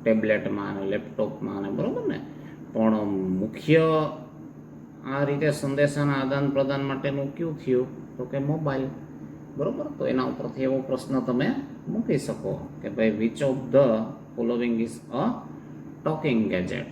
ટેબ્લેટમાં અને લેપટોપમાં અને, બરાબર ને? પણ મુખ્ય આ રીતે સંદેશાના આદાન પ્રદાન માટેનું કયું થયું? તો કે મોબાઈલ, બરાબર? તો એના ઉપરથી એવો પ્રશ્ન તમે મૂકી શકો કે ભાઈ which of the following is a talking gadget?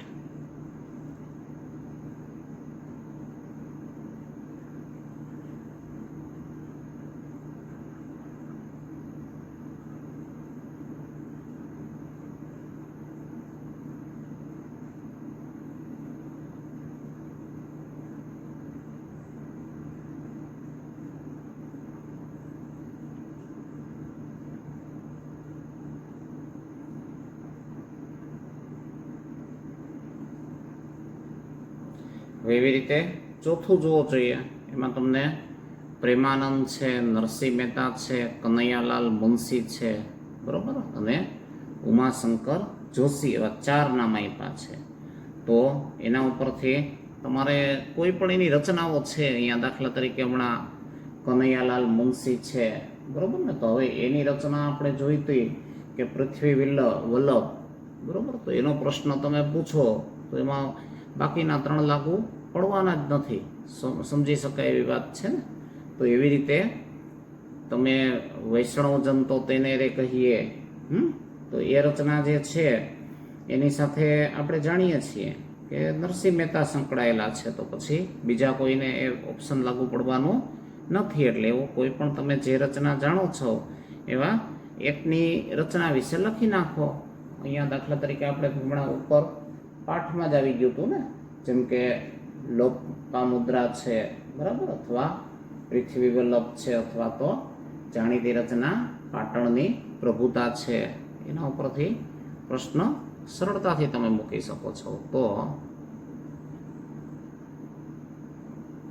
હવે એવી રીતે ચોથું જોવો જોઈએ, એમાં તમને પ્રેમાનંદ છે, નરસિંહ મહેતા છે, કનૈયાલાલ મુનશી છે, બરાબર, અને ઉમાશંકર જોશી, એવા 4 નામ આપ્યા છે. તો એના ઉપરથી તમારે કોઈ પણ એની રચનાઓ છે, અહીંયા દાખલા તરીકે હમણાં કનૈયાલાલ મુનશી છે, બરાબર ને, તો હવે એની રચના આપણે જોઈ હતી કે પૃથ્વી વલ્લભ, બરાબર, તો એનો પ્રશ્ન તમે પૂછો તો એમાં બાકીના 3 લાગુ પડવાના જ નથી, સમજી શકાય એવી વાત છે ને. તો એવી રીતે તમે વૈષ્ણવજન તો તેને રે કહીએ, તો એ રચના જે છે એની સાથે આપણે જાણીએ છીએ કે નરસિંહ મહેતા સંકળાયેલા છે, તો પછી બીજા કોઈને એ ઓપ્શન લાગુ પડવાનું નથી. એટલે એવો કોઈ પણ તમે જે રચના જાણો છો એવા એકની રચના વિશે લખી નાખો. અહીંયા દાખલા તરીકે આપણે હમણાં ઉપર પાઠમાં જ આવી ગયું હતું ને, જેમ કે લોપામુદ્રા છે, બરાબર, અથવા પૃથ્વી વલ્લભ છે, અથવા તો જાણીતી રચના પાટણની પ્રભુતા છે. એના ઉપરથી પ્રશ્ન સરળતાથી તમે મૂકી શકો છો. તો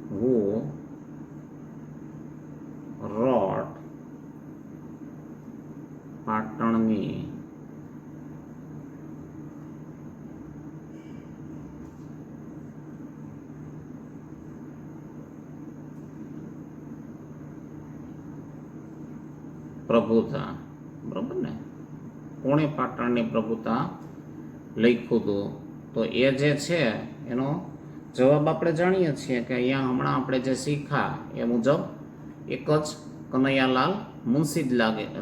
who wrote પાટણની પ્રભુતા, બરાબર ને, કોણે પાટણની પ્રભુતા લખ્યું હતું? તો એ જે છે એનો જવાબ આપણે જાણીએ છીએ કે અહીંયા હમણાં આપણે જે શીખ્યા એ મુજબ એક જ કનૈયાલાલ મુનશી જ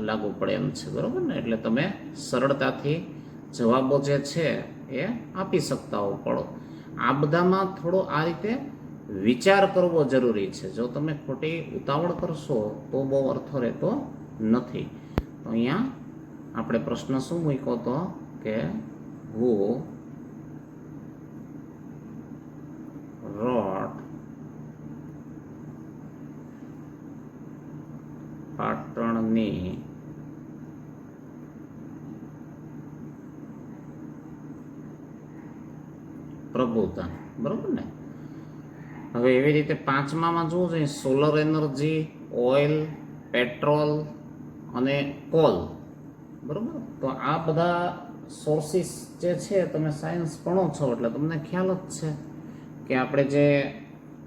લાગુ પડે એમ છે, બરાબર ને. એટલે તમે સરળતાથી જવાબો જે છે એ આપી શકતા હો. પડો આ બધામાં થોડો આ રીતે વિચાર કરવો જરૂરી છે. જો તમે ખોટી ઉતાવળ કરશો તો બહુ અર્થ રહેતો નથી. તો અહીંયા આપણે પ્રશ્ન શું મૂક્યો હતો કે who wrote પાટણની પ્રભુતા, બરાબર ને. હવે એવી રીતે 5મામાં જોવું જોઈએ, સોલર એનર્જી, ઓઇલ, પેટ્રોલ અને કોલ, બરાબર. તો આ બધા સોર્સિસ જે છે, તમે સાયન્સ ભણો છો એટલે તમને ખ્યાલ જ છે કે આપણે જે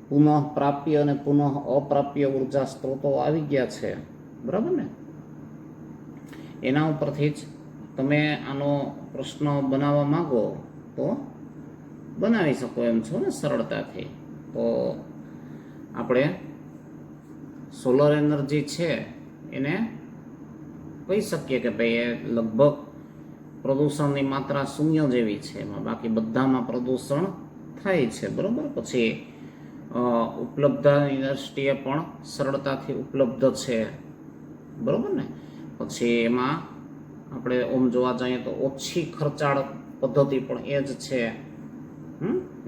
પુનઃ પ્રાપ્ય અને પુનઃ અપ્રાપ્ય ઉર્જા સ્ત્રોતો આવી ગયા છે, બરાબર ને. એના ઉપરથી જ તમે આનો પ્રશ્ન બનાવવા માંગો તો બનાવી શકો એમ છો ને સરળતાથી. તો આપણે સોલર એનર્જી છે એને કહી શકીએ કે ભાઈ એ લગભગ પ્રદૂષણની માત્રા 0 જેવી છે, એમાં બાકી બધામાં પ્રદૂષણ થાય છે, બરાબર. પછી ઉપલબ્ધતાની દ્રષ્ટિએ પણ સરળતાથી ઉપલબ્ધ છે, બરાબર ને. પછી એમાં આપણે ઓમ જોવા જઈએ તો ઓછી ખર્ચાળ પદ્ધતિ પણ એ જ છે,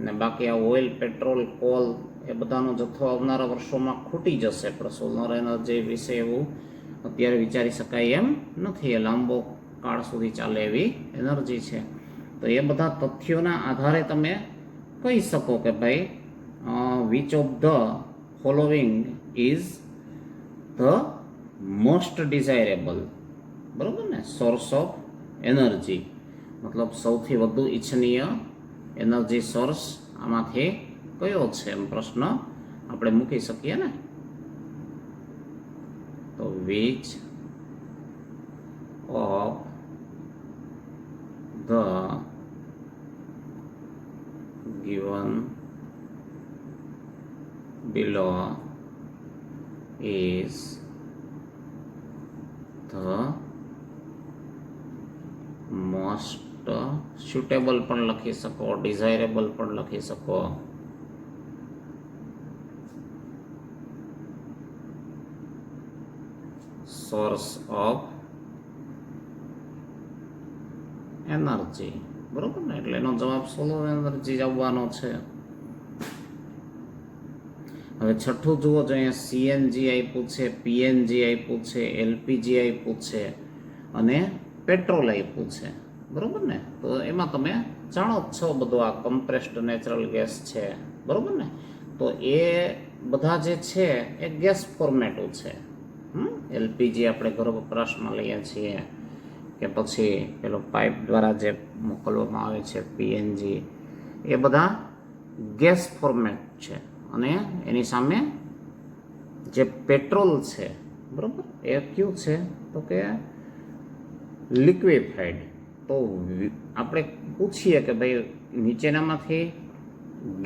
ને બાકી આ ઓઇલ, પેટ્રોલ, કોલ એ બધાનો જથ્થો આવનારા વર્ષોમાં ખૂટી જશે. પણ સોલર એનર્જી વિશે એવું અત્યારે વિચારી શકાય એમ નથી. એ લાંબો કાળ સુધી ચાલે એવી એનર્જી છે. તો એ બધા તથ્યોના આધારે તમે કહી શકો કે ભાઈ which of the following is the most desirable, બરાબર ને, સોર્સ ઓફ એનર્જી, મતલબ સૌથી વધુ ઈચ્છનીય એનર્જી સોર્સ આમાંથી કયો છે એમ પ્રશ્ન આપણે મૂકી શકીએ ને. તો which of the given below is the most suitable પણ લખી શકો, desirable પણ લખી શકો. સોર્સ ઓફ એનર્જી, બરોબર ને. એટલે એનો જવાબ સોલર એનર્જી જ આવવાનો છે. હવે છઠ્ઠું જુઓ જો અહીંયા સીએનજી આપ્યું છે, પીએનજી આપ્યું છે, એલપીજી આપ્યું છે અને પેટ્રોલ આપ્યું છે, બરોબર ને. તો એમાં તમે જાણો જ છો બધું આ કમ્પ્રેસ્ડ નેચરલ ગેસ છે, બરાબર ને? તો એ બધા જે છે એ ગેસ ફોર્મેટો છે. એલપીજી આપણે ઘર વપરાશમાં લઈએ છીએ કે પછી પેલો પાઇપ દ્વારા જે મોકલવામાં આવે છે પીએનજી, એ બધા ગેસ ફોર્મેટ છે. અને એની સામે જે પેટ્રોલ છે, બરાબર, એ કયું છે તો કે લિક્વિફાઈડ. તો આપણે પૂછીએ કે ભાઈ નીચેનામાંથી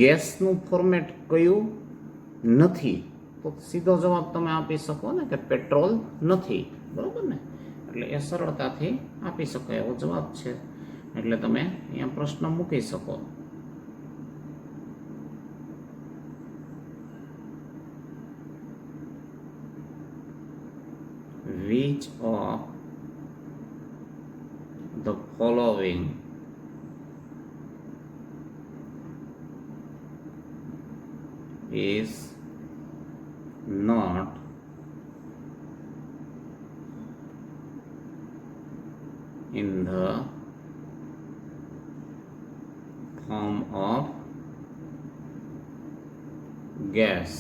ગેસનું ફોર્મેટ કયું નથી, તો સીધો જવાબ તમે આપી શકો ને કે પેટ્રોલ નથી, બરાબર ને? એટલે એ સરળતાથી આપી શકાય એવો જવાબ છે. એટલે તમે અહીંયા પ્રશ્ન મૂકી શકો. Which of the following is not in the form of gas?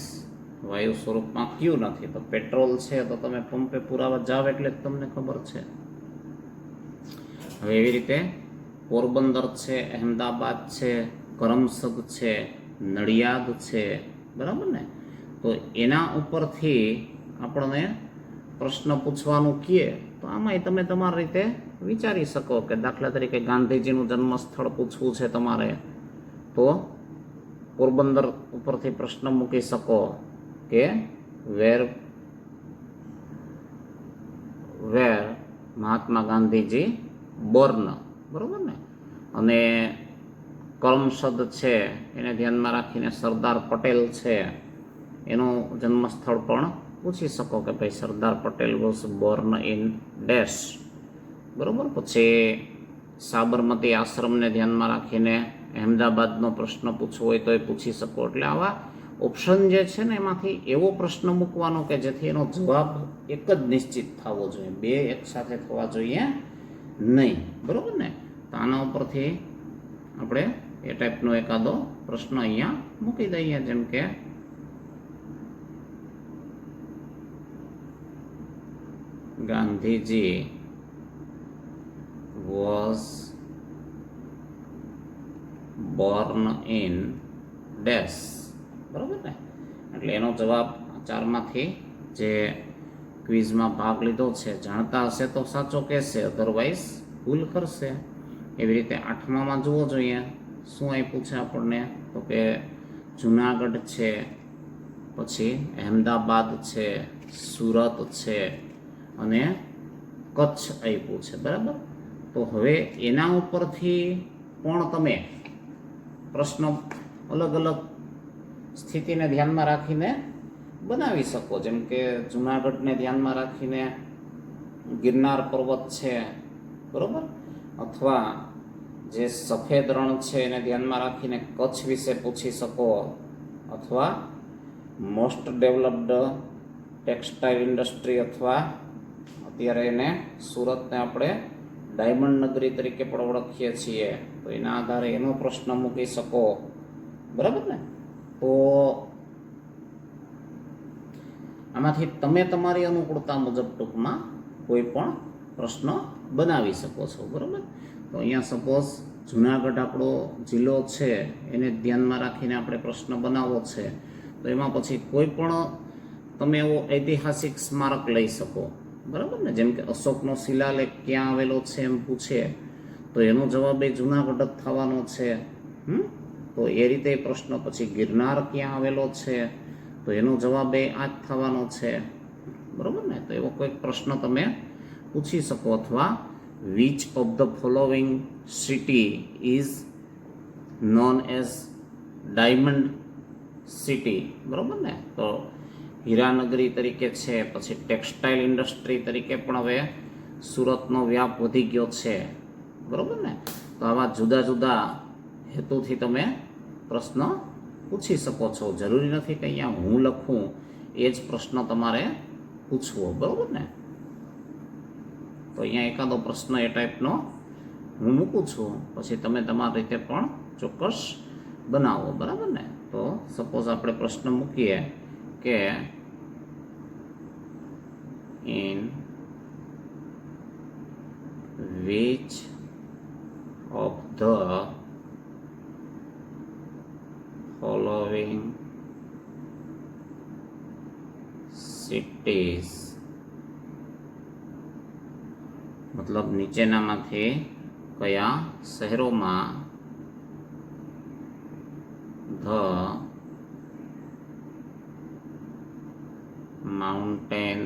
વાયુ સ્વરૂપમાં કયું નથી? તો પેટ્રોલ છે. તો તમે પંપે પુરાવા જાવ એટલે જ તમને ખબર છે. હવે એવી રીતે પોરબંદર છે, અહેમદાબાદ છે, કરમસદ છે, નડિયાદ છે, બરાબર ને? તો એના ઉપરથી આપણને પ્રશ્ન પૂછવાનું કહે તો આમાંય તમે તમારી રીતે વિચારી શકો કે દાખલા તરીકે ગાંધીજીનું જન્મસ્થળ પૂછવું છે તમારે, તો પોરબંદર ઉપરથી પ્રશ્ન મૂકી શકો કે વેર મહાત્મા ગાંધીજી બોર્ન, બરાબર ને? અને કરમસદ છે એને ધ્યાનમાં રાખીને સરદાર પટેલ છે એનું જન્મસ્થળ પણ પૂછી શકો કે ભાઈ Sardar Patel was Born in dash, બરાબર. પછી સાબરમતી આશ્રમને ધ્યાનમાં રાખીને અહેમદાબાદનો પ્રશ્ન પૂછવો હોય તો એ પૂછી શકો. એટલે આવા ઓપ્શન જે છે ને એમાંથી એવો પ્રશ્ન મૂકવાનો કે જેથી એનો જવાબ એક જ નિશ્ચિત થવો જોઈએ, બે એક સાથે થવા જોઈએ નહીં, બરાબર ને? તો આના ઉપરથી આપણે એ ટાઈપનો એકાદો પ્રશ્ન અહીંયા મૂકી દઈએ, જેમ કે Gandhiji was Born in dash, બરાબર ને? એટલે એનો જવાબ ચારમાંથી જે ક્વિઝમાં ભાગ લીધો છે જાણતા હશે તો સાચો કહેશે, અધરવાઇઝ ભૂલ કરશે. એવી રીતે 8મામાં જુઓ જોઈએ શું આપ્યું છે આપણને, તો કે જુનાગઢ છે, પછી અહેમદાબાદ છે, સુરત છે અને કચ્છ આપ્યું છે, બરાબર. તો હવે એના ઉપરથી પણ તમે પ્રશ્નો અલગ અલગ સ્થિતિને ધ્યાનમાં રાખીને બનાવી શકો. જેમ કે જુનાગઢને ધ્યાનમાં રાખીને ગિરનાર પર્વત છે, બરાબર, અથવા જે સફેદ રણ છે એને ધ્યાનમાં રાખીને કચ્છ વિશે પૂછી શકો, અથવા મોસ્ટ ડેવલપ્ડ ટેક્સટાઇલ ઇન્ડસ્ટ્રી, અથવા અત્યારે એને સુરતને આપણે ડાયમંડ નગરી તરીકે પણ ઓળખીએ છીએ, તો એના આધારે એનો પ્રશ્ન મૂકી શકો, બરાબર ને? તો આમાંથી તમે તમારી અનુકૂળતા મુજબ ટૂંકમાં કોઈ પણ પ્રશ્ન બનાવી શકો છો, બરાબર. તો અહીંયા સપોઝ જુનાગઢ આપણો જિલ્લો છે એને ધ્યાનમાં રાખીને આપણે પ્રશ્ન બનાવવો છે, તો એમાં પછી કોઈ પણ તમે એવો ઐતિહાસિક સ્મારક લઈ શકો, બરાબર ને? જેમ કે અશોકનો શિલાલેખ ક્યાં આવેલો છે એમ પૂછે તો એનો જવાબ એ જુનાગઢ જ થવાનો છે. તો એ રીતે પ્રશ્ન, પછી ગિરનાર ક્યાં આવેલો છે તો એનો જવાબ એ આ જ થવાનો છે, બરાબર ને? તો એવો કોઈક પ્રશ્ન તમે પૂછી શકો. અથવા which of the following city is known as diamond city, બરાબર ને? તો હીરાનગરી તરીકે છે, પછી ટેક્સટાઇલ ઇન્ડસ્ટ્રી તરીકે પણ હવે સુરતનો વ્યાપ વધી ગયો છે, બરાબર ને? તો આવા જુદા જુદા હેતુથી તમે પ્રશ્ન પૂછી શકો છો. જરૂરી નથી કે અહીંયા હું લખું એ જ પ્રશ્ન તમારે પૂછવો, બરાબર ને? તો અહીંયા એકાદો પ્રશ્ન એ ટાઈપનો હું મૂકું છું, પછી તમે તમારી રીતે પણ ચોક્કસ બનાવો, બરાબર ને? તો તો સપોઝ આપણે પ્રશ્ન મૂકીએ કે in which of the following cities, મતલબ નીચેનામાંથી કયા શહેરોમાં ધ માઉન્ટેન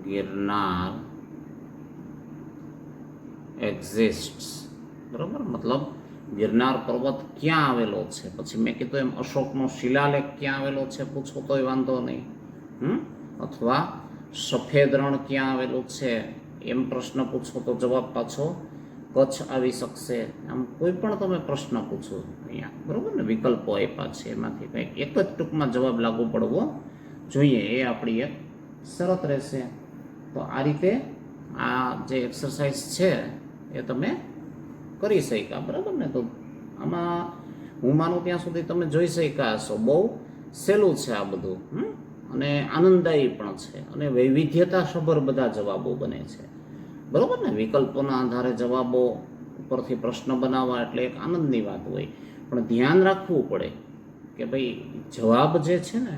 ગિરનાર એક્ઝિસ્ટ્સ, બરાબર, મતલબ ગિરનાર પર્વત ક્યાં આવેલો છે. પછી મેં કીધું એમ અશોકનો શિલાલેખ ક્યાં આવેલો છે પૂછો તોય વાંધો નહીં, અથવા સફેદ રણ ક્યાં આવેલું છે એમ પ્રશ્ન પૂછો તો જવાબ પાછો કચ્છ આવી શકશે. આમ કોઈ પણ તમે પ્રશ્ન પૂછો અહીંયા, બરાબર ને, વિકલ્પો આપ્યા છે એમાંથી કંઈક એક જ ટૂંકમાં જવાબ લાગુ પડવો જોઈએ, એ આપણી એક શરત રહેશે. તો આ રીતે આ જે એક્સરસાઇઝ છે એ તમે કરી શક્યા, બરાબર ને. તો આમાં હું માનું ત્યાં સુધી તમે જોઈ શક્યા હશો, બહુ સહેલું છે આ બધું, અને આનંદદાયી પણ છે, અને વૈવિધ્યતાસભર બધા જવાબો બને છે, બરાબર ને. વિકલ્પોના આધારે જવાબો ઉપરથી પ્રશ્ન બનાવવા એટલે એક આનંદની વાત હોય, પણ ધ્યાન રાખવું પડે કે ભાઈ જવાબ જે છે ને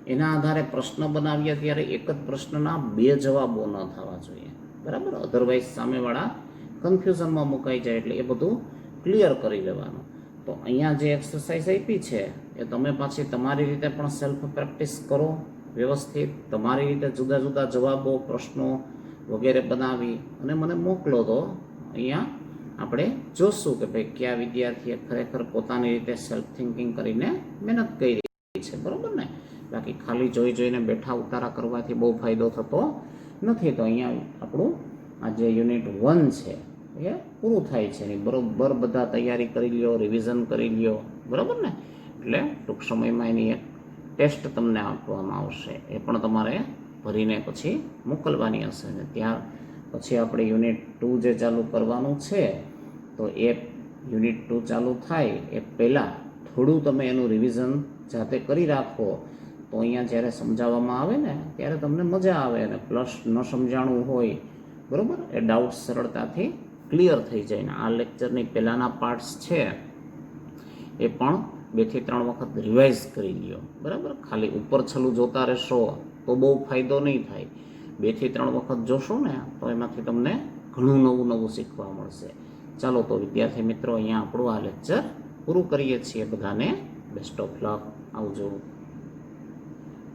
એના આધારે પ્રશ્ન બનાવીએ ત્યારે એક જ પ્રશ્નના બે જવાબો ન થવા જોઈએ, બરાબર. અધરવાઇઝ સામેવાળા કન્ફ્યુઝનમાં મુકાઈ જાય, એટલે એ બધું ક્લિયર કરી લેવાનું. તો અહીંયા જે એક્સરસાઇઝ આપી છે એ તમે પાછી તમારી રીતે પણ સેલ્ફ પ્રેક્ટિસ કરો, વ્યવસ્થિત તમારી રીતે જુદા જુદા જવાબો, પ્રશ્નો વગેરે બનાવી અને મને મોકલો. તો અહીંયા આપણે જોશું કે ભાઈ કયા વિદ્યાર્થીએ ખરેખર પોતાની રીતે સેલ્ફ થિંકિંગ કરીને મહેનત કરી છે, બરાબર ને. બાકી ખાલી જોઈને બેઠા ઉતારા કરવાથી બહુ ફાયદો થતો નથી. તો અહીંયા આપણું આ જે યુનિટ 1 છે એ પૂરું થાય છે. એની બરોબર બધા તૈયારી કરી લ્યો, રિવિઝન કરી લ્યો, બરાબર ને. એટલે ટૂંક સમયમાં એની એક ટેસ્ટ તમને આપવામાં આવશે, એ પણ તમારે ભરીને પછી મોકલવાની હશે. ને ત્યાર પછી આપણે યુનિટ 2 જે ચાલુ કરવાનું છે, તો એ યુનિટ 2 ચાલુ થાય એ પહેલાં થોડું તમે એનું રિવિઝન જાતે કરી રાખો, તો અહીંયા જ્યારે સમજાવવામાં આવે ને ત્યારે તમને મજા આવે, અને પ્લસ ન સમજાણું હોય, બરાબર, એ ડાઉટ સરળતાથી ક્લિયર થઈ જાય. ને આ લેક્ચરની પહેલાંના પાર્ટ્સ છે એ પણ 2 થી 3 વખત રિવાઇઝ કરી લ્યો, બરાબર. ખાલી ઉપર છલું જોતા રહેશો તો બહુ ફાયદો નહીં થાય. 2 થી 3 વખત જોશો ને તો એમાંથી તમને ઘણું નવું શીખવા મળશે. ચાલો તો વિદ્યાર્થી મિત્રો, અહીંયા આપણું આ લેક્ચર પૂરું કરીએ છીએ. બધાને બેસ્ટ ઓફ લક, આવજો.